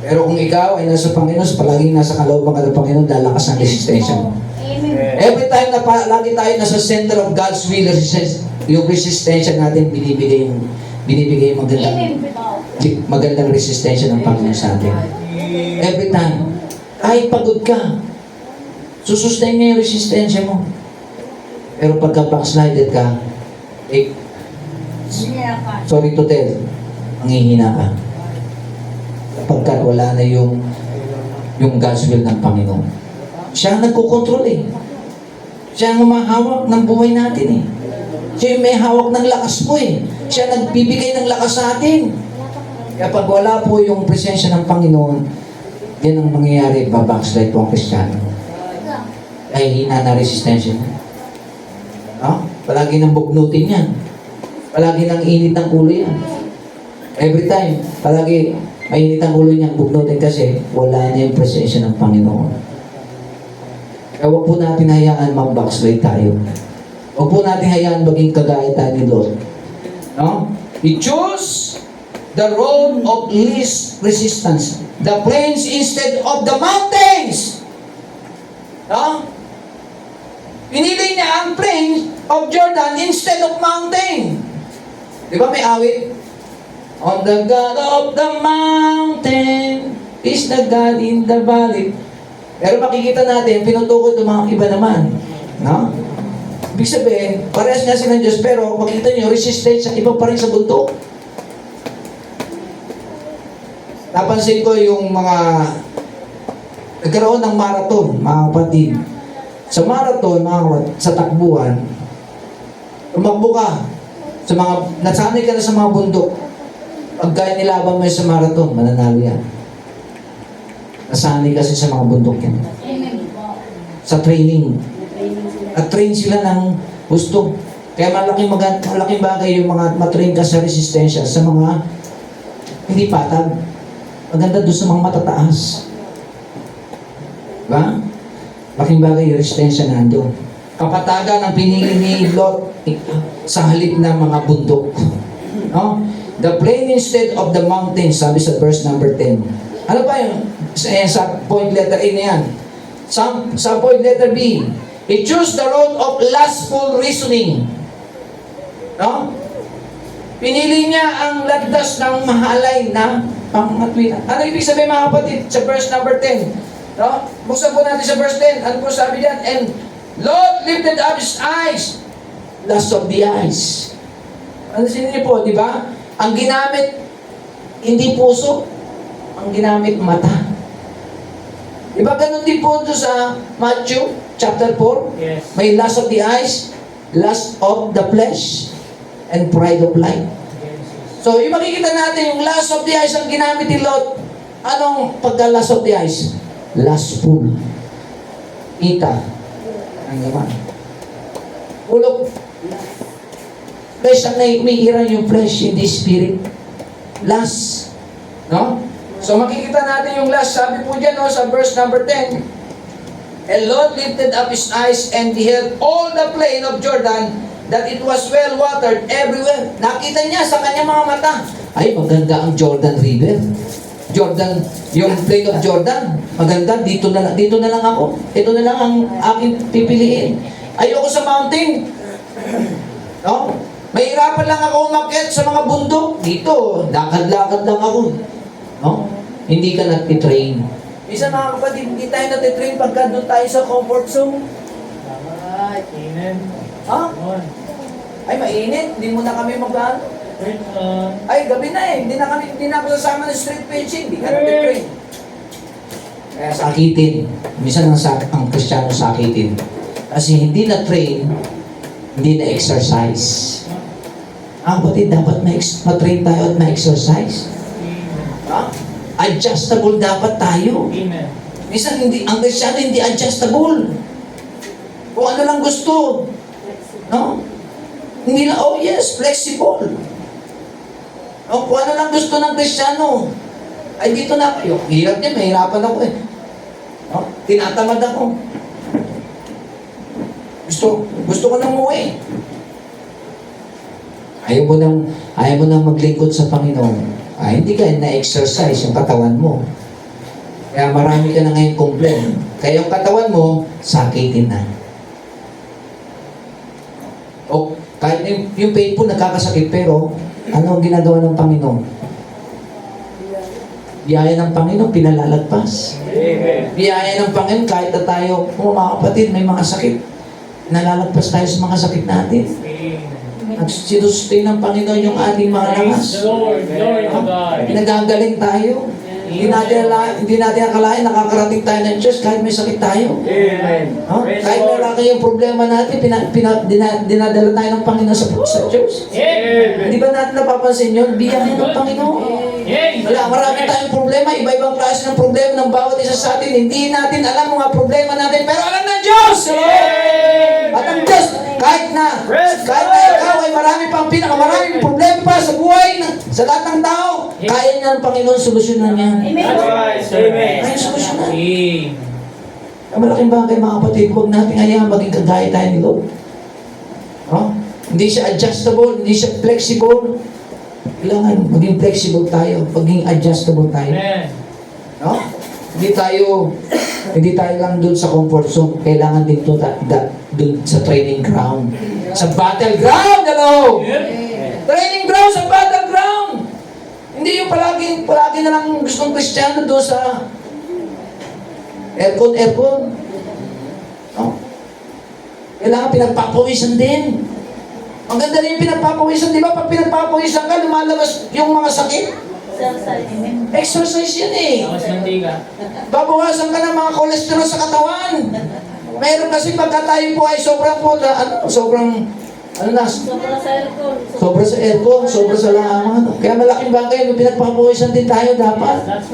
Pero kung ikaw ay nasa Panginoon, palaging nasa kalooban ka ng Panginoon, lalakas ang resistensya mo. Amen. Every time na lagi tayo nasa center of God's will, yung resistensya natin, binibigay yung magandang resistensya ng Panginoon sa atin. Every time. Kahit pagod ka, susustain niya yung resistensya mo. Pero pagka backslided ka, sorry to tell, manghihina ka. Pagkat wala na yung God's will ng Panginoon. Siya ang nagkukontrol eh. Siya ang humahawak ng buhay natin eh. Siya yung may hawak ng lakas mo eh. Siya nagbibigay ng lakas sa atin. Kaya pag wala po yung presensya ng Panginoon, yan ang mangyayari, babackslide po ang Kristiyano. Ay hina na resistensya niya. No? Palagi nang bugnutin yan. Palagi nang init ng ulo yan. Every time, palagi mainit ang ulo niyang bugnutin kasi wala na yung presensya ng Panginoon. Kaya huwag po natin hayaan mag-backslide tayo. Huwag po natin hayaan maging kagaya tayo ni Lord. No? We choose the road of least resistance. The plains instead of the mountains. No? Pinili niya ang plains of Jordan instead of mountain. Di ba may awit? On the God of the mountain is the God in the valley. Pero makikita natin, pinutukod ng mga iba naman. No? Ibig sabihin, parehas nga silang Diyos, pero makikita nyo, resistance sa iba pa rin sa bundok. Napansin ko yung mga nagkaroon ng marathon, mga kapatid. Sa marathon, mga kapatid, sa takbuhan, tumakbo ka sa mga, nasanay ka na sa mga bundok. Pagka nilaban mo sa marathon, mananalo yan. Nasanay kasi sa mga bundok yan. Sa training. At-train sila ng gusto. Kaya malaking bagay yung mga matrain ka sa resistensya sa mga hindi patag. Maganda doon sa mga matataas. Diba? Malaking bagay yung resistensya nandun. Kapatagan ang pinili ni Lot sa halip ng mga bundok. No? The plain instead of the mountains, sabi sa verse number 10. Ano pa yung sa point letter A na yan? Sa point letter B, he chose the road of lustful reasoning. No? Pinili niya ang landas ng mahalay na pangatwiran. Ano ibig sabihin mga kapatid sa verse number 10? No? Buksan po natin sa verse 10. Ano po sabi diyan? And Lot lifted up his eyes. Lust of the eyes. Ano sinin niyo po, di ba? Ang ginamit, hindi puso. Ang ginamit, mata. Di ba ganun din po ito sa Matthew chapter 4? Yes. May lust of the eyes, lust of the flesh, and pride of life. So, yung makikita natin, yung lust of the eyes ang ginamit ni Lot. Anong pagka-lust of the eyes? Lustful. Ita. Ang naman. Ulog. Flesh ang umiiran yung flesh, hindi spirit. Lust. No? So makikita natin yung lust. Sabi po dyan, no, sa verse number 10. And Lot lifted up his eyes and beheld all the plain of Jordan, that it was well watered everywhere. Nakita niya sa kanyang mga mata. Ay, maganda ang Jordan River. Jordan, yung plain of Jordan. Maganda, dito na lang ako. Ito na lang ang aking pipiliin. Ayoko sa mountain. No? Mahirapan lang ako umakyat sa mga bundok. Dito, lakad-lakad lang ako. No? Hindi ka nag-train. Minsan mga kapatid, hindi tayo nag-train pagka doon tayo sa comfort zone. Amen. Ha? Ay, mainit. Hindi mo na kami mag-ano. Ay, gabi na eh. Hindi na ako sasama ng street fishing. Hindi ka nag-train. Kaya sakitin. Minsan ang Kristiyano sakitin. Kasi hindi na-train, hindi na-exercise. Ang kapatid, dapat ma-train tayo at ma-exercise. Ha? Adjustable dapat tayo. Amen. Minsan, ang Kristiyano hindi adjustable. Kung ano lang gusto. No? Hindi lang, oh yes, flexible. No? Kung ano lang gusto ng Kristiyano. Ay, dito na ako. Hirap niya, mahirapan ako eh. No? Tinatamad ako. Gusto ko nang umuwi. Ayaw mo nang maglingkod sa Panginoon. Hindi ka na-exercise yung katawan mo. Kaya marami ka na ngayon complain. Kaya yung katawan mo, sakitin na. O, kahit yung pain po nagkakasakit, pero ano ang ginagawa ng Panginoon? Biyaya ng Panginoon, pinalalagpas. Amen. Biyaya ng Panginoon, kahit na tayo, mga kapatid, may mga sakit. Nalalagpas tayo sa mga sakit natin. At sinustain ng Panginoon yung ating mga lakas. Lord, glory to God. Pinagagaling tayo. Hindi natin akalain, nakakarating tayo ng church kahit may sakit tayo. Amen. No? Kahit wala kayong problema natin, dinadala tayo ng Panginoon sa church. Amen. Hindi ba natin napapansin yun? Biyahe ng Panginoon. Wala, marami tayong problema, iba-ibang klase ng problema ng bawat isa sa atin. Hindi natin alam mga problema natin, pero alam ng Diyos! At ang Diyos, kahit na ikaw ay marami pang pinakamaraming problema pa sa buhay, sa lahat ng tao, kaya niya ng Panginoon solusyonan niya. That's right. Amen. Kaya solusyonan. Ang malaking bagay mga kapatid, huwag natin hayaan maging kagaya tayo ni Lot. No? Hindi siya adjustable, hindi siya flexible. Kailangan maging flexible tayo, maging adjustable tayo. No? Hindi tayo lang dun sa comfort zone. Kailangan din dun sa training ground. Sa battleground, hello! Training ground sa battleground! Hindi yung palagi na lang gustong Kristiyano doon sa aircon. No? Kailangan pinagpapawisan din. Ang ganda rin yung pinagpapawisan, di ba? Pag pinagpapawisan ka, lumalabas yung mga sakit. Exercise yan eh. Babawasan ka ng mga kolesterol sa katawan. Mayroon kasi pagka tayo po ay sobrang sobra sa aircon, sobra sa laman. Kaya malaking bagay, yung pinagpapawisan din tayo dapat.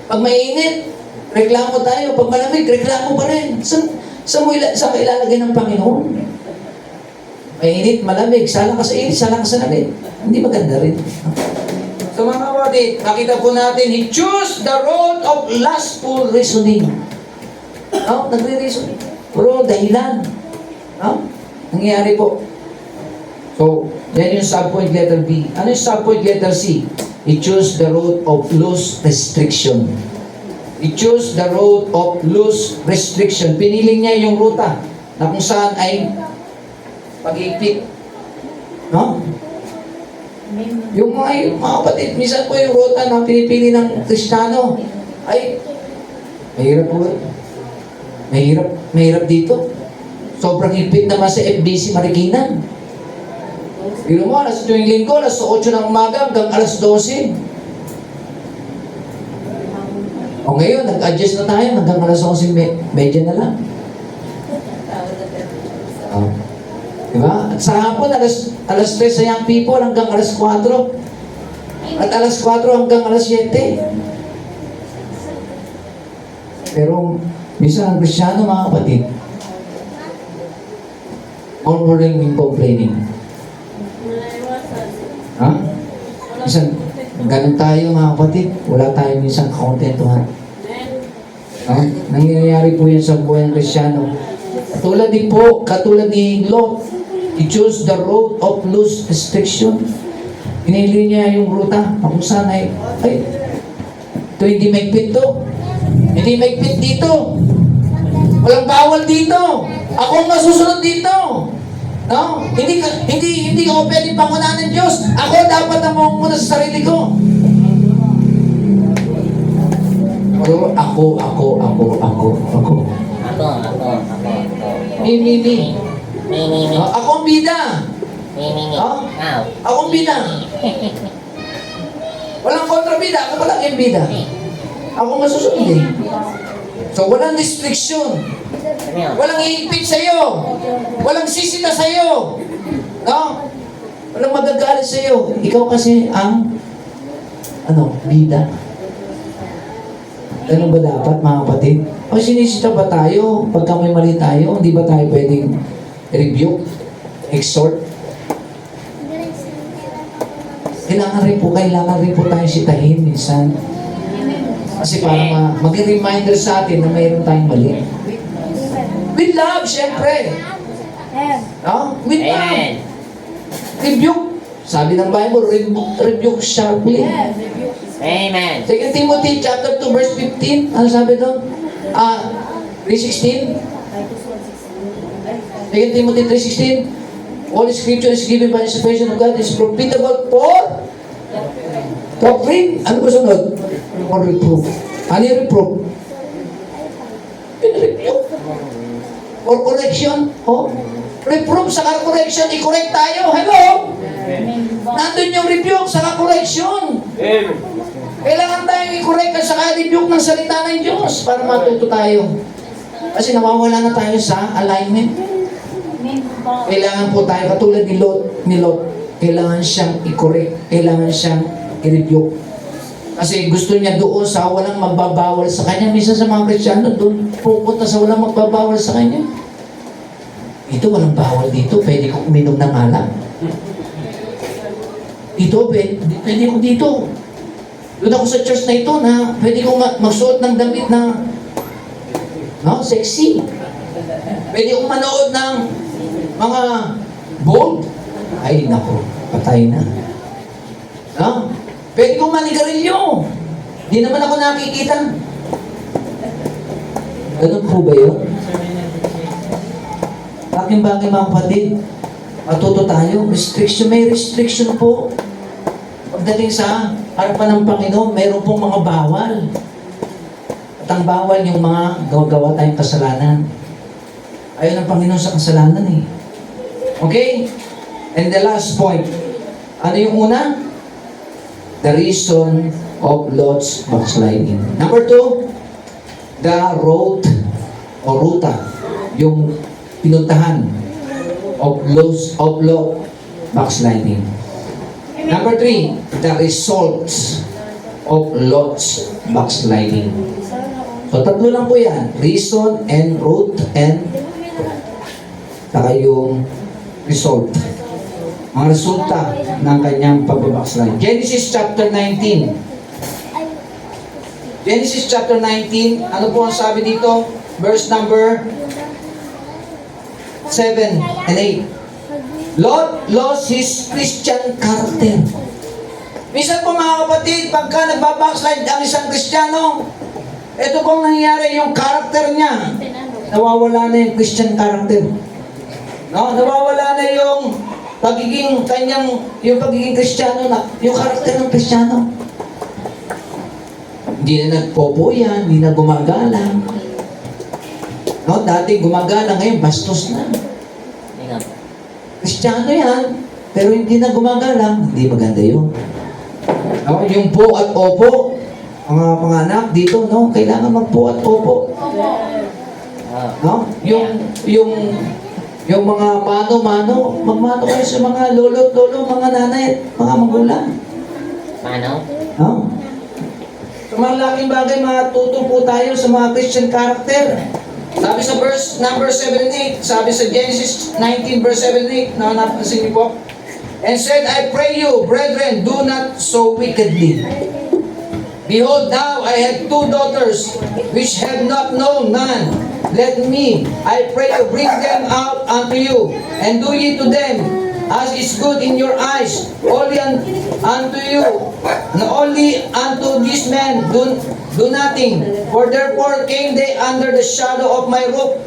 Pag mainit, reklamo tayo. Pag malamig, reklamo pa rin. Saan ka ilalagay ng Panginoon? Mainit, malamig, sala ka sa init, sala ka sa lamig. Hindi maganda rin. So mga kapatid, nakita po natin, he chose the road of lustful reasoning. No? Nagre-reason. Puro dahilan. No? Nangyayari po. So, yan yung subpoint letter B. Ano yung subpoint letter C? He chose the road of loose restriction. He chose the road of loose restriction. Pinili niya yung ruta na kung saan ay pag-iipit. No? Yung mga kapatid, minsan po yung ruta na pinipili ng Kristiyano ay mahirap po. Mahirap dito. Sobrang hipit naman sa FBC Marikina. Pero mo, alas tuwing linggo, alas 8 ng umaga hanggang alas 12. O ngayon, nag-adjust na tayo hanggang alas 11 medya na lang. Diba? At sa hapon, alas 3 sa young people hanggang alas 4. At alas 4 hanggang alas 7. Pero, minsan ang Kristiyano, mga kapatid, murmuring and complaining. Ha? Minsan, ganun tayo mga kapatid. Wala tayo minsan kakontentuhan. Nangyayari po yan sa buhay ng Kristiyano. Katulad ni Lot, he chose the road of loose restriction. Pinili niya yung ruta na kung saan ay ito hindi maigpit to. Hindi maigpit dito. Walang bawal dito. Ako ang masusunod dito. No? Hindi ako pwedeng pangunahan ng Diyos. Ako dapat ang muna sa sarili ko. Pero ako. Me. Ako ang bida. Ako ang bida. Walang kontrabida. Ako pala yung bida. Ako masusunod eh. So, walang restriction. Walang iipit sa'yo. Walang sisita sa'yo. No? Walang magagalit sa'yo. Ikaw kasi ang bida. Ganun ba dapat, mga kapatid? O sinisita ba tayo? Pagka may mali tayo, hindi ba tayo pwedeng rebuke, exhort? Kailangan rin po tayo sitahin minsan. Kasi para maging reminder sa atin na mayroon tayong mali. With love, syempre. No? With love. Rebuke. Sabi ng Bible, rebuke sharply. Amen. 2 Timothy chapter 2 verse 15. Ano sabi doon? 3:16. 2 Timothy 3:16. All scripture is given by inspiration of God, is profitable for doctrine. Ano ba sunod? For reproof. Ano yung reproof? Reproof. For correction. Reproof saka correction. I-correct tayo. Hello? Nandun yung rebuke saka correction. Kailangan tayong i-correct at saka rebuke ng salita ng Diyos para matuto tayo. Kasi nawawala na tayo sa alignment. Kailangan po tayo, katulad ni Lot, kailangan siyang i-correct, kailangan siyang i-rebuke. Kasi gusto niya doon sa walang magbabawal sa kanya. Minsan sa mga Kristiyano, doon pupunta sa walang magbabawal sa kanya. Ito, walang bawal dito. Pwede kong uminom ng alak. Dito, pwede ko dito. Doon ako sa church na ito na pwede kong magsuot ng damit na No? Sexy. Pwede kong manood ng mga bold. Ay, nako, patay na. No? Pwede kong manigarilyo. Di naman ako nakikita. Ganun po ba yun? Laking bagay mga kapatid. Matuto tayo. Restriction, may restriction po. Pagdating sa harapan ng Panginoon, mayroon pong mga bawal. At ang bawal yung mga gawa tayong kasalanan. Ayaw ng Panginoon sa kasalanan eh. Okay? And the last point. Ano yung una? The reason of Lot's backsliding. Number 2, the road o ruta, yung pinuntahan of Lot backsliding. Number 3, the results of Lot's backsliding. So, tatlo lang po yan. Reason and root and saka yung result. Mga resulta ng kanyang pagbabackslide. Genesis chapter 19. Genesis chapter 19, ano po ang sabi dito? Verse number 7 and 8. Lot lost his Christian character. Minsan po mga kapatid, pagka nagbabackslide ang isang Kristiyano, ito pong nangyayari yung character niya. Nawawala na yung Christian character. No? Nawawala na yung pagiging Kristiyano na, yung character ng Kristiyano. Hindi na nagpopuyan, hindi na gumagalang. No? Dati gumagalang, ngayon bastos na. Kristiyano yan, pero hindi na gumagalang, hindi maganda yun. No? Yung po at opo, mga anak dito, no? Kailangan magpo at opo. No? Yung mga mano-mano, magmano kayo sa mga lolo, mga nanay, mga magulang. Mano? No? So, malaking bagay, matuto po tayo sa mga Christian character. Sabi sa verse number 7 and 8, sabi sa Genesis 19 verse 7 and 8, na napansin niyo po, and said, I pray you, brethren, do not so wickedly. Behold, now I have 2 daughters, which have not known man. Let me, I pray you, bring them out unto you, and do ye to them as is good in your eyes, only unto you, and only unto these men do nothing. For therefore came they under the shadow of my roof.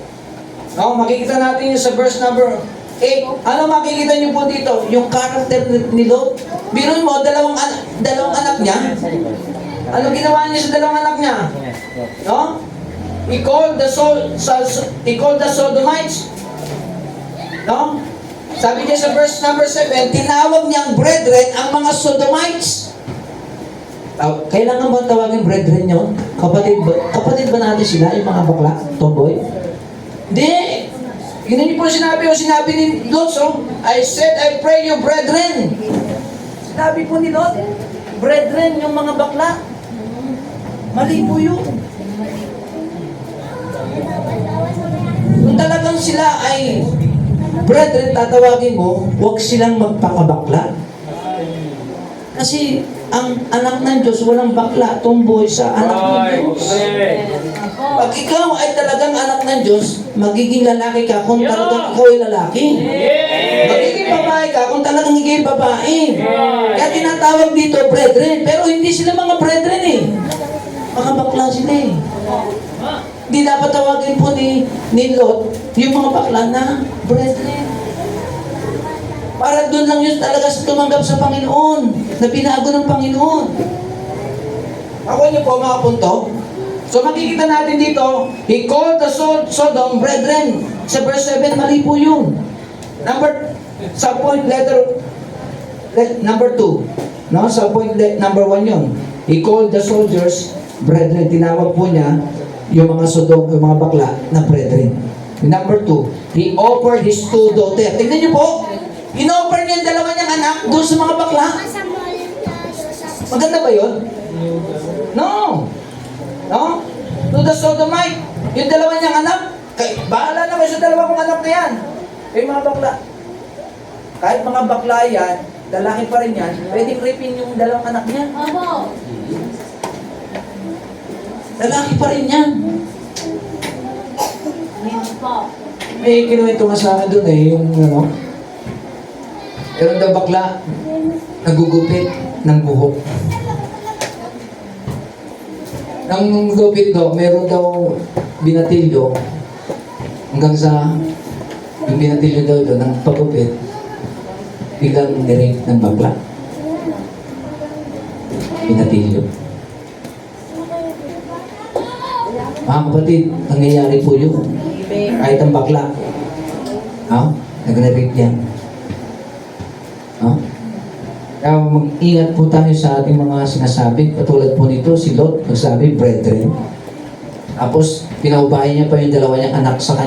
No, makikita natin yung sa verse number 8. Ano makikita niyo po dito? Yung character ni Lot. Biruin mo, dalawang anak niya. Ano ginawa niya sa dalawang anak niya? No? He called the Sodomites. No? Sabi niya sa verse number 7, tinawag niyang brethren ang mga Sodomites. Kailangan ba tawagin brethren yun? Kapatid ba natin sila, yung mga bakla, tomboy? Hindi. Yun niyo po sinabi ni Lot, so, I said, I pray you, brethren. Sinabi po ni Lot, brethren, yung mga bakla. Mali po yun. Kung talagang sila ay brethren, tatawagin mo, huwag silang magpakabakla. Kasi ang anak ng Diyos, walang bakla, tomboy sa anak ng Diyos. Pag ikaw ay talagang anak ng Diyos, magiging lalaki ka kung talagang ikaw ay lalaki. Magiging babae ka kung talagang ikaw ay babae. Kaya tinatawag dito, brethren. Pero hindi sila mga brethren eh. Mga bakla sila eh. Hindi dapat tawagin po ni Lot yung mga bakla na brethren. Para doon lang yun talaga sa tumanggap sa Panginoon, na binago ng Panginoon. Ako niyo po mga punto. So makikita natin dito, he called the Sodom brethren. Sa verse 7, mali po yun. Sa point number 2. No? Sa point number 1 yun. He called the soldiers brethren. Tinawag po niya yung mga Sodom, yung mga bakla na brethren. Number 2, he offered his 2 daughters. Tignan niyo po, in-offer niya yung dalawa niyang anak doon sa mga bakla. Maganda ba yun? No. No? To the Sodomite, yung dalawa niyang anak, bahala na kayo sa dalawa kong anak na yan. Yung mga bakla. Kahit mga bakla yan, lalaki pa rin yan, pwedeng rapin yung dalawang anak niya. Lalaki pa rin yan. Hindi po. May kinuwento nga sa akin doon eh, yung ano, meron daw bakla, nagugupit ng buhok. Nang gupit daw, meron daw binatilyo hanggang sa yung binatilyo daw doon ng pagupit, biglang nirape ng bakla. Binatilyo. Mga kapatid, nangyayari po yun. Kahit ang bakla, nag-rape yan. Kaya mag-ingat po tayo sa ating mga sinasabi. Katulad po nito, si Lot, nagsabi, brethren. Tapos, pinaubayan niya pa yung dalawa niyang anak sa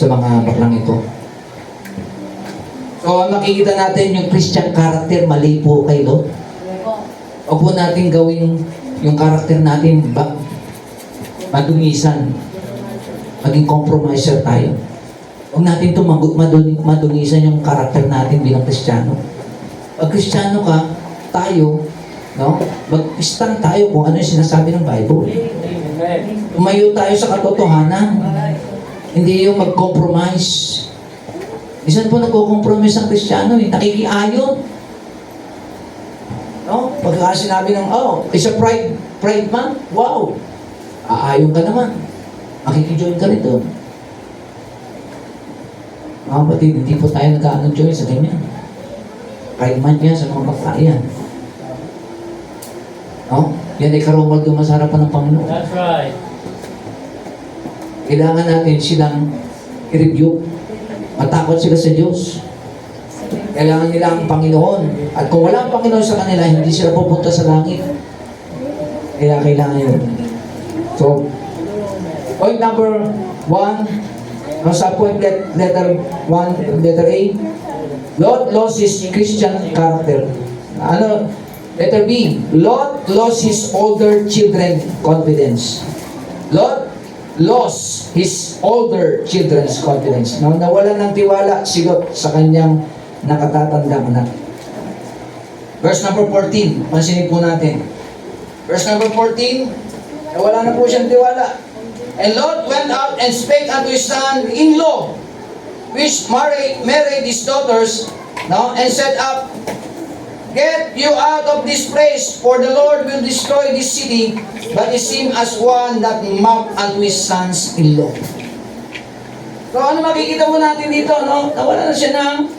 mga baklang ito. So, makikita natin yung Christian character, mali po kay Lot. Huwag po natin gawin yung character natin madungisan. Maging compromiser tayo. Huwag natin ito madungisan yung character natin bilang Kristiyano. Pag Kristiyano ka, tayo, no? Mag-stand tayo kung ano yung sinasabi ng Bible. Tumayo tayo sa katotohanan. Hindi yung mag-compromise. Isan po nagko-compromise ang Kristiyano, nakikiayon. No? Pagka sinabi ng, it's a pride month, wow! Aayon ka naman. Makikijoin ka rito. Mga kapatid, hindi po tayo nag-join sa ganyan. Pride month yan sa mga bakla yan. No? Yan ay karumal dumasarapan ng Panginoon. That's right. Kailangan natin silang i-review. Matakot sila sa Diyos. Kailangan nila ang Panginoon. At kung wala ang Panginoon sa kanila, hindi sila pupunta sa langit. Kaya kailangan yun. So, point number 1, sa point letter 1, letter A, Lot lost his Christian character. Letter B, Lot lost his older children confidence. Lot lost his older children's confidence. Nawalan ng tiwala si Lot sa kanyang nakatatandang anak. Verse number 14, pansinin po natin. Verse number 14, nawala na po siyang tiwala. And Lot went out and spake unto his son-in-law, which married his daughters, and said up, Get you out of this place, for the Lord will destroy this city. But he seemed as one that mocked unto his sons-in-law. So ano makikita mo natin dito, no? Nawala na siya ng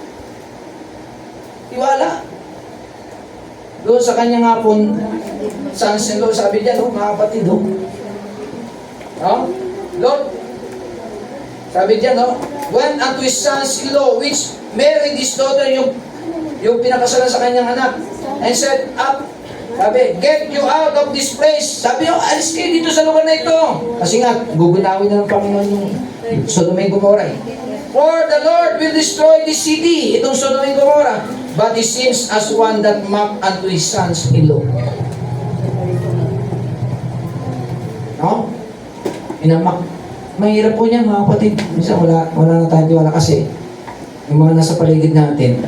tiwala. Doon sa kanyang hapon, sons-in-law, sabi diyan, mga kapatid, Lord, sabi diyan, went unto his sons-in-law, which married his daughter, yung pinakasalan sa kanyang anak, and said up, sabi, get you out of this place. Sabi niyo, alis kayo dito sa lugar na ito. Kasi nga, gugunawin na ng Panginoon yung Sodom and Gomorrah. For the Lord will destroy this city, itong Sodom and Gomorrah. But he seems as one that mocked unto his sons-in-law. No? Inamak. Mahirap po niyan, mga kapatid. Minsan wala na tayong tiwala kasi yung mga nasa paligid natin,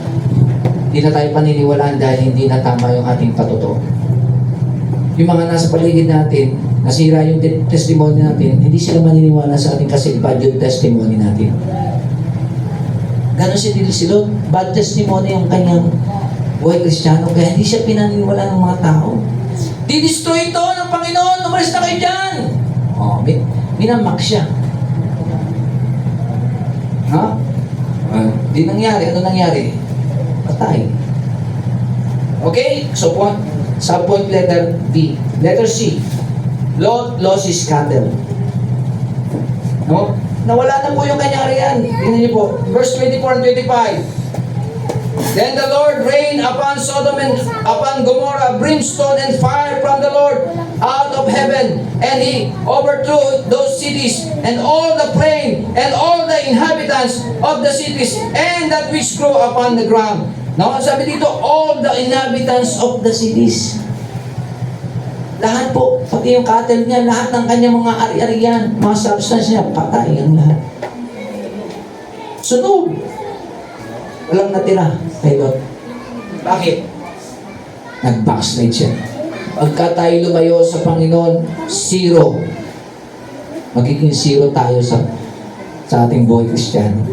hindi na tayo paniniwalaan dahil hindi na tama yung ating patuto. Yung mga nasa paligid natin, nasira yung testimony natin, hindi sila maniniwala sa ating kasi bad yung testimony natin. Ganon si Lot, bad testimony yung kanyang buhay Kristiyano, kaya hindi siya pinaniniwala ng mga tao. Didestroy ito ng Panginoon, umalis na kayo dyan! Minamak siya. Di nangyari, ano nangyari? Patay. Okay? So, subpoint letter B. Letter C. Lot lost his cattle. No? Nawala na po yung kanyang ariyan. Tingnan niyo po. Verse 24 and 25. Then the Lord rained upon Sodom and upon Gomorrah brimstone and fire from the Lord out of heaven, and he overthrew those cities and all the plain and all the inhabitants of the cities and that which grew upon the ground. Now, sabi dito, all the inhabitants of the cities. Lahat po, pati yung cattle niya, lahat ng kanyang mga ari-arian, mga substance niya, patay ang lahat. Sunog. Walang natira kay Lot. Bakit? Nag-backslide siya. Pagka tayo lumayo sa Panginoon, zero. Magiging zero tayo sa sa ating buhay Kristiyano.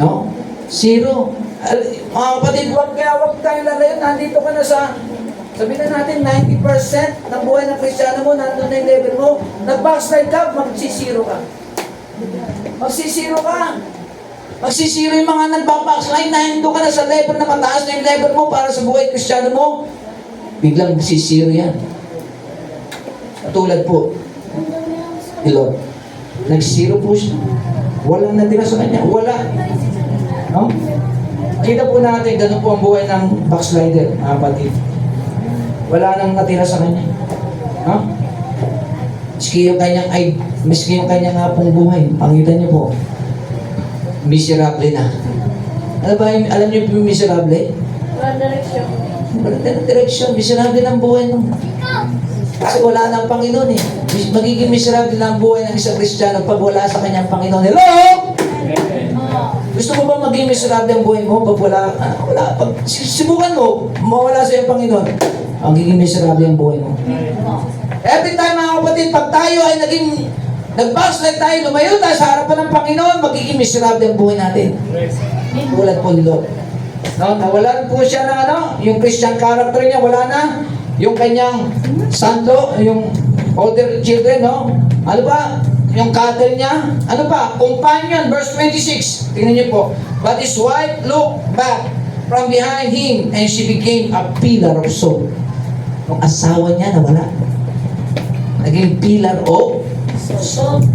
No? Zero. Mga kapatid, huwag tayong lalayo. Nandito ka na sa, sabihin na natin, 90% ng buhay ng Kristiyano mo, nandun na yung level mo. Nag-backslide ka, magsisiro ka. Magsisiro ka. Magsisiro yung mga nagbabackslide na hindi ka na sa level na mataas na yung level mo para sa buhay Kristiyano mo. Biglang magsisiro yan. Tulad po, Lord, nagsiro po siya. Walang natira sa kanya. Wala. No? Kita po natin, ganun po ang buhay ng backslider, mga kapatid. Wala nang natira sa kanya. No? Miski yung kanyang nga pong buhay, pangitan niyo po, miserable na. Ano ba, alam niyo po yung miserable? Walang direksyon. Walang direksyon, miserable ng buhay nung. Kasi wala nang Panginoon eh. Magiging miserable na ang buhay ng isang Kristiyano pag wala sa kanyang Panginoon. Hello? Gusto mo ba maging miserable ang buhay mo pag wala? Pag subukan mo, mawala sa iyong Panginoon, magiging miserable ang buhay mo. Every time mga kapatid, pag tayo ay nag-backslide tayo, lumayo tayo sa harapan ng Panginoon, magiging miserable ang buhay natin. Tulad po ni Lord. No, nawalan po siya ng yung Christian character niya, wala na. Yung kanyang santo, yung older children, no? Ano ba? Yung cattle niya, ano ba? Companion, verse 26. Tingnan niyo po. But his wife looked back from behind him and she became a pillar of salt. Yung asawa niya nawala. Naging pillar of salt.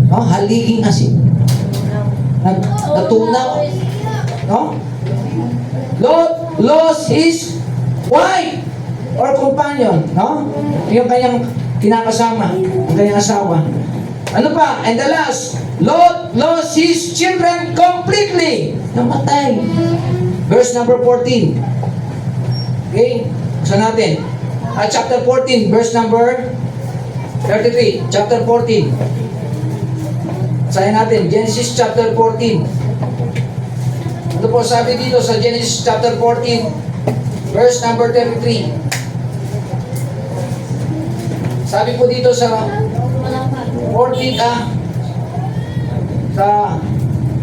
No? Haliging asin. Natunaw. No? Lot lost his wife or companion. No? Yung kanyang kinakasama, ang kanyang asawa. Ano pa? And the last, Lot lost his children completely. Namatay. Verse number 14. Okay? Buksan natin. Chapter 14, verse number 33. Chapter 14. Basahin natin. Genesis chapter 14. Ano po sabi dito sa Genesis chapter 14, verse number 33. Sabi po dito sa 14, sa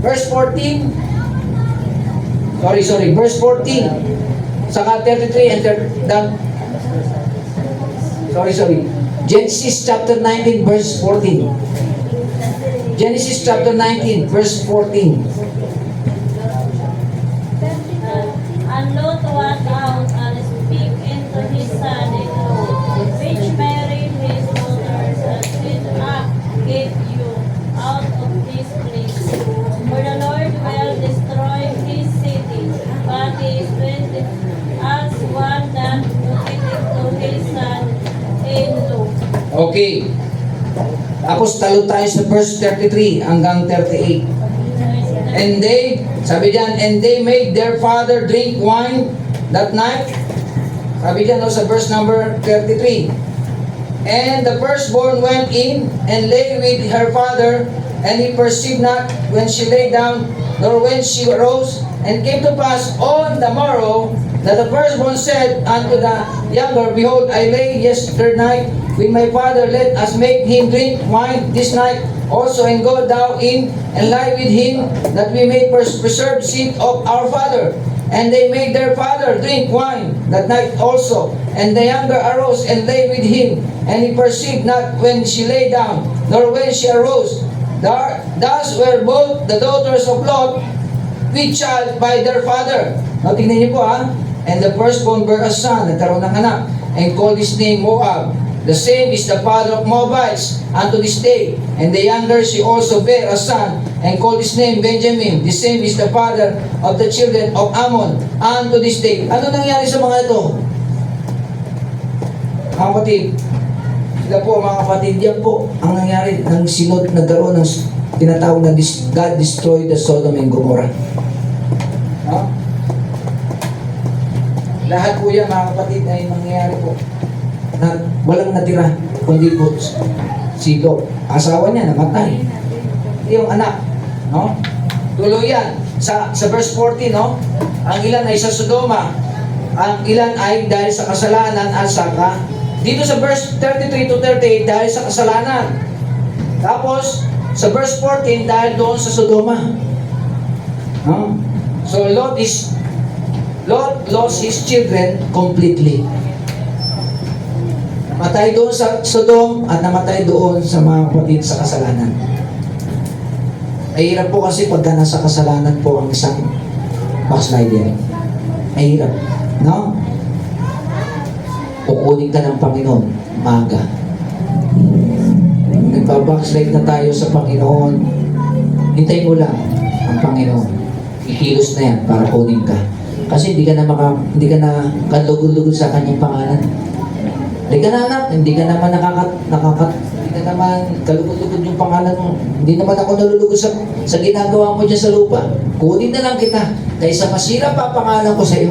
verse 14, verse 14, saka 33 and Genesis chapter 19, verse 14. Genesis chapter 19, verse 14. And Lot went out and speak into his son-in-law, which married his daughters, and said, get you out of this place. For the Lord will destroy his city, but he is with as one that looketh into his son-in-law. Okay. Tapos talo tayo sa verse 33 hanggang 38. And they, sabi diyan, and they made their father drink wine that night. Sabi diyan sa verse number 33. And the firstborn went in and lay with her father, and he perceived not when she lay down, nor when she arose. And came to pass on the morrow that the firstborn said unto the younger, Behold, I lay yesterday night with my father, let us make him drink wine this night also, and go thou in and lie with him, that we may preserve seed of our father. And they made their father drink wine that night also. And the younger arose and lay with him, and he perceived not when she lay down, nor when she arose. Thus were both the daughters of Lot with child by their father. Now, tingnan niyo po And the firstborn bare a son, nagkaroon ng anak, and called his name Moab. The same is the father of Moabites unto this day. And the younger she also bare a son, and called his name Benjamin. The same is the father of the children of Ammon unto this day. Ano nangyari sa mga ito? Mga kapatid, sila po mga kapatid, yan po ang nangyari ng sinod, nagkaroon ng tinatawag na God destroyed the Sodom and Gomorrah. No? Lahat po yan mga kapatid ay nangyayari po na walang natira, kundi po si Lot. Asawa niya namatay. Yung anak, no? Tuloy yan. Sa verse 40, no? Ang ilan ay sa Sodoma, ang ilan ay dahil sa kasalanan at saka dito sa verse 33 to 38 dahil sa kasalanan. Tapos Sa verse 14, dahil doon sa Sodoma. No? So Lot lost his children completely. Matay doon sa Sodom at namatay doon sa mga kapatid sa kasalanan. Mahirap po kasi pagka nasa kasalanan po ang isang backslider. Mahirap. No? Kukunin ka ng Panginoon, maga. Nagpa-backslide na tayo sa Panginoon, hintay mo lang ang Panginoon. Ikilos na yan para kunin ka. Kasi hindi ka na kalugod-lugod sa kanyang pangalan. Hindi ka na anak, hindi ka naman hindi ka naman kalugod-lugod yung pangalan mo. Hindi naman ako nalulugod sa ginagawa mo dyan sa lupa. Kunin na lang kita, kaysa masira pa pangalan ko sa iyo.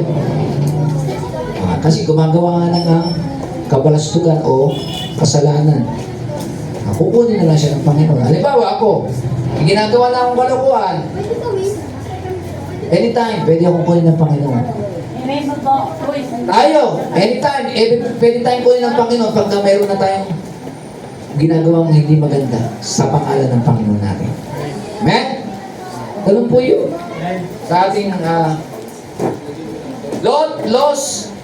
Kasi gumagawa nga ng kabalastugan o kasalanan. Kukunin na lang siya ng Panginoon. Halimbawa ako, ginagawa na akong kalokohan. Anytime, pwede akong kunin ng Panginoon. Amen po. Tayo, anytime, pwede tayong kunin ng Panginoon pagka mayroon na tayong ginagawang hindi maganda sa pangalan ng Panginoon natin. Amen? Ganun po yun. Sa ating Lot lost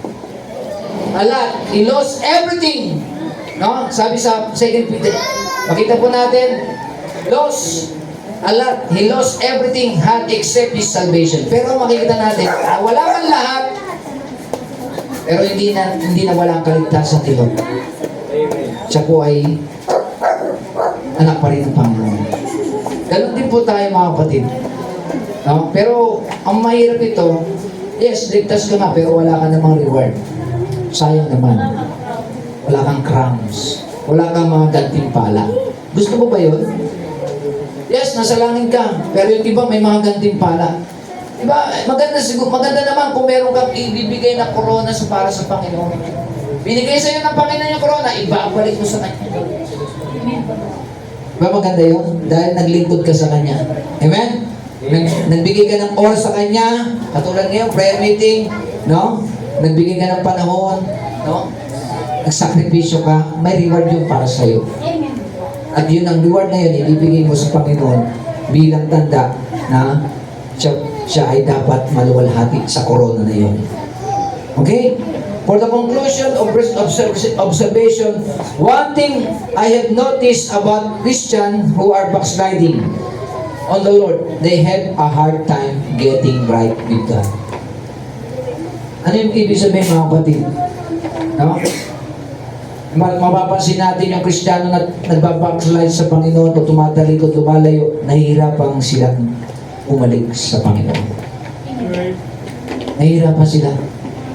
a lot. He lost everything. No? Sabi sa 2 Peter, makita po natin, lost a lot. He lost everything had except his salvation. Pero makikita natin, wala man lahat, pero hindi na walang kaligtasan ni Lot. Siya po ay anak pa rin ng Panginoon. Ganun din po tayo mga kapatid. No? Pero ang mahirap ito, yes, ligtas ka nga, pero wala ka namang reward. Sayang naman. Wala kang crowns. Wala kang mga gantimpala. Gusto mo ba yun? Yes, nasa langit ka. Pero yung iba may mga gantimpala. Diba? Maganda naman kung meron kang ibibigay na corona para sa Panginoon. Binigay sa iyo ng Panginoon yung corona, ibabalik mo sa Kanya. Diba maganda yun? Dahil naglingkod ka sa Kanya. Amen? Nagbigay ka ng oras sa Kanya. Katulad ngayon, prayer meeting. No? Nagbigay ka ng panahon. No? Nagsakripisyo ka, may reward yun para sa iyo. At yun ang reward na yun, ibibigay mo sa Panginoon bilang tanda na siya ay dapat maluwalhati sa corona na yun. Okay? For the conclusion of observation, one thing I have noticed about Christians who are backsliding on the Lord, they have a hard time getting right with God. Ano yung ibig sabihin mga kapatid? No? Mapapansin natin yung Kristiyano na nagbabackslide sa Panginoon o tumatalikod, lumalayo, nahihirapan silang umalik sa Panginoon. Nahihirapan sila.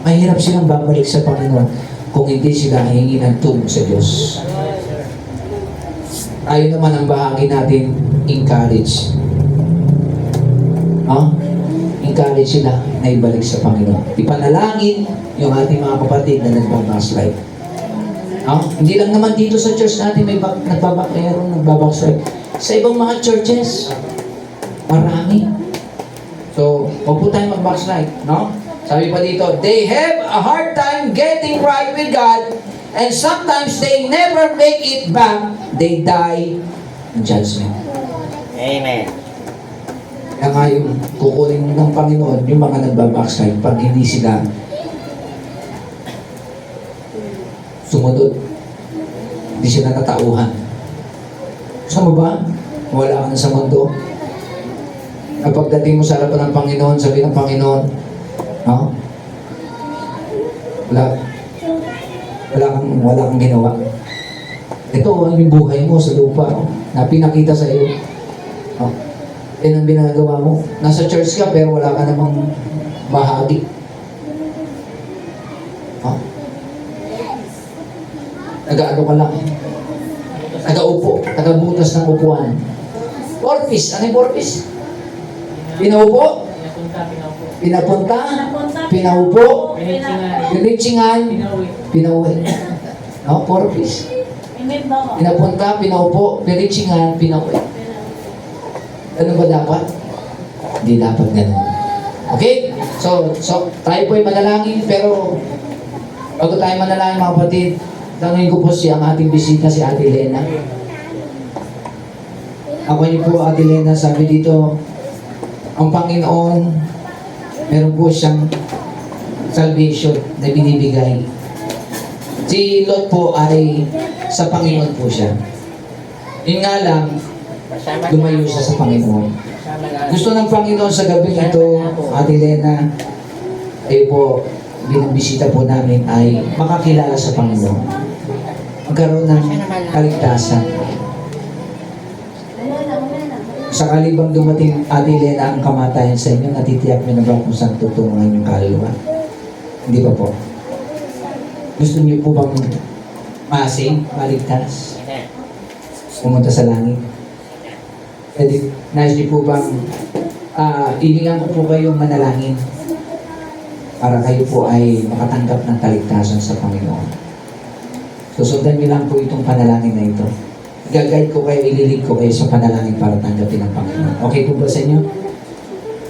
Mahirap silang babalik sa Panginoon kung hindi sila hihingi ng tulong sa Diyos. Tayo naman ang bahagi natin, encourage. Encourage sila na ibalik sa Panginoon. Ipanalangin yung ating mga kapatid na nagbabackslide. Hindi lang naman dito sa church natin may nagbabackslide. Sa ibang mga churches, marami. So, huwag po tayo mag-backslide. No? Sabi pa dito, they have a hard time getting right with God and sometimes they never make it back. They die in judgment. Amen. Kaya nga yung kukunin ng Panginoon, yung mga nagbabackslide, pag hindi sila sumunod, hindi sila natauhan. Gusto mo ba? Wala ka na sa mundo. Kapag dating mo sa harapan ng Panginoon, sabi ng Panginoon, no? Wala kang ginawa. Ito ang buhay mo sa lupa, no? Na pinakita sa iyo. No? Yan ang binagawa mo. Nasa church ka pero wala ka namang bahagi. No? Nag-ano ka lang. Nag-aupo. Nag-butas ng upuan. Porpis. Ano yung porpis? Pinaupo? Pinapunta? Pinaupo? Pinitsingan? Pinauwi. No? Porpis. Pinapunta, pinaupo, pinitsingan, pinauwi. Ano ba dapat? Hindi dapat ganun. Okay? So tayo po ay manalangin, pero bago tayo manalangin mga kapatid, tanungin ko po ang ating bisita, si Ate Lena. Ako niyo po, Ate Lena, sabi dito, ang Panginoon, meron po siyang salvation na binibigay. Si Lot po ay sa Panginoon po siya. Yun nga lang, lumayo siya sa Panginoon. Gusto ng Panginoon sa gabi ito, Ate Lena, ay po, binibisita po namin ay makakilala sa Panginoon. Magkaroon ng kaligtasan. Sakali bang dumating, Ate Lena, ang kamatayan sa inyo, natitiyak nyo na ba kung saan tutungan yung kaluluwa? Hindi pa po. Gusto niyo po bang masing, maligtas? Pumunta sa langit? Pwede, nais niyo po bang ilingan ko po kayong manalangin para kayo po ay makatanggap ng kaligtasan sa Panginoon. Susundan niyo lang po itong panalangin na ito. Gagayad ko kayo, ililig ko kayo sa panalangin para tanggapin ng Panginoon. Okay po ba sa inyo?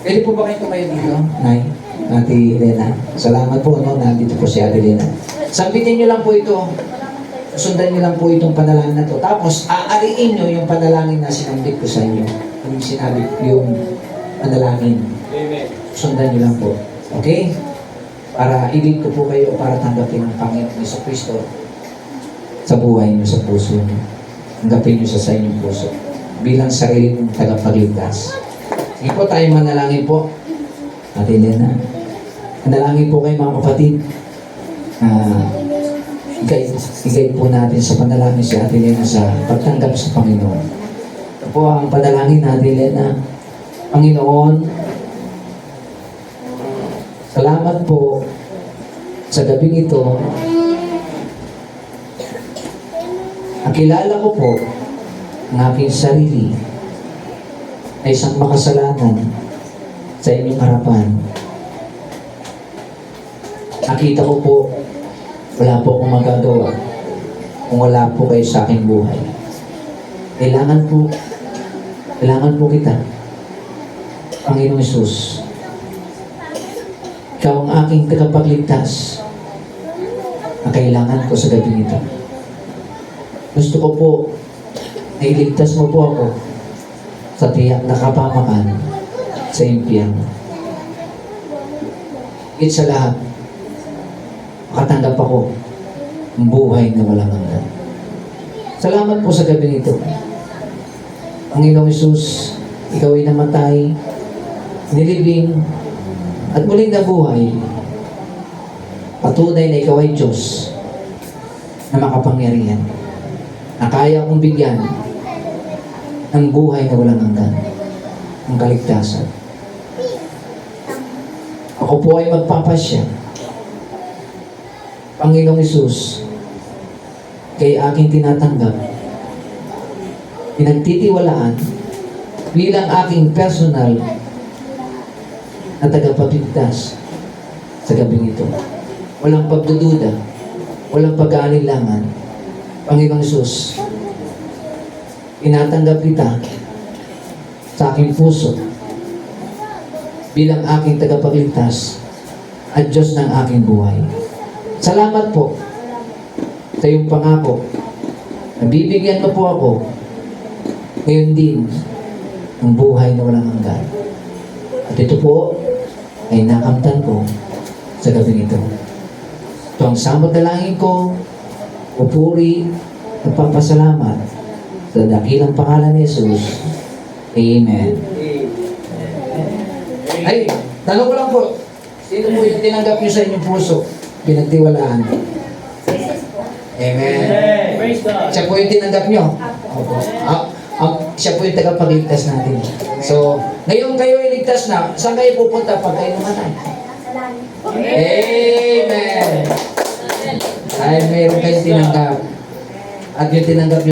Pwede po ba kayo tumayo dito, Nay? Ate Elena? Salamat po, no? Nandito po si Ate Elena. Sambitin niyo lang po ito. Sundan niyo lang po itong panalangin na to. Tapos, aariin niyo yung panalangin na sinambit ko sa inyo. Yung sinabi, yung panalangin. Sundan niyo lang po. Okay? Para ilig ko po kayo para tanggapin ng Panginoon Jesucristo sa buhay niyo, sa puso niyo. Tanggapin niyo siya sa inyong puso bilang sarili ng tagapagligtas. Sige po, tayo manalangin po. Ate Elena, manalangin po kayo mga kapatid. Igay po natin sa panalangin si Ate Elena sa pagtanggap sa Panginoon. Ito po ang panalangin na Ate Elena. Panginoon, salamat po sa gabing ito. Nakilala ko po ang aking sarili ay isang makasalanan sa inyong harapan. Nakita ko po wala po akong magagawa kung wala po kayo sa aking buhay. Kailangan po kita, Panginoong Hesus. Ikaw ang aking tagapagligtas na kailangan ko sa gabi ito. Gusto ko po na iligtas mo po ako sa tiyak na kapamakan sa impyerno. Higit sa lahat, makatanggap ako ng buhay na walang hanggan. Salamat po sa gabi nito. Panginoong Hesus, ikaw ay namatay, nilibing, at muling nabuhay. Patunay na ikaw ay Diyos na makapangyarihan, na kaya kong bigyan ng buhay na walang hanggan, ng kaligtasan. Ako po ay magpapasya, Panginoong Hesus, kay aking tinatanggap, pinagtitiwalaan bilang aking personal na tagapagligtas sa gabing ito. Walang pagdududa, walang pag-aalilangan. Panginoong Hesus, tinatanggap kita sa aking puso bilang aking tagapagligtas at Diyos ng aking buhay. Salamat po sa iyong pangako. Nabibigyan mo po ako ngayon din ng buhay na walang hanggan. At ito po ay nakamtan ko sa gabi nito. Ito ang samot dalangin ko, pupuri, nagpapasalamat sa dakilang pangalan ni Jesus. Amen. Ay, tanong ko lang po, sino po yung tinanggap niyo sa inyong puso? Pinagtiwalaan. Amen. Siya po yung tinanggap niyo. Siya po yung tagapagligtas natin. So, ngayon kayo ay ligtas na, saan kayo pupunta pag kayo namatay? Amen. Ay, mayroon kayong tinanggap. At yung tinanggap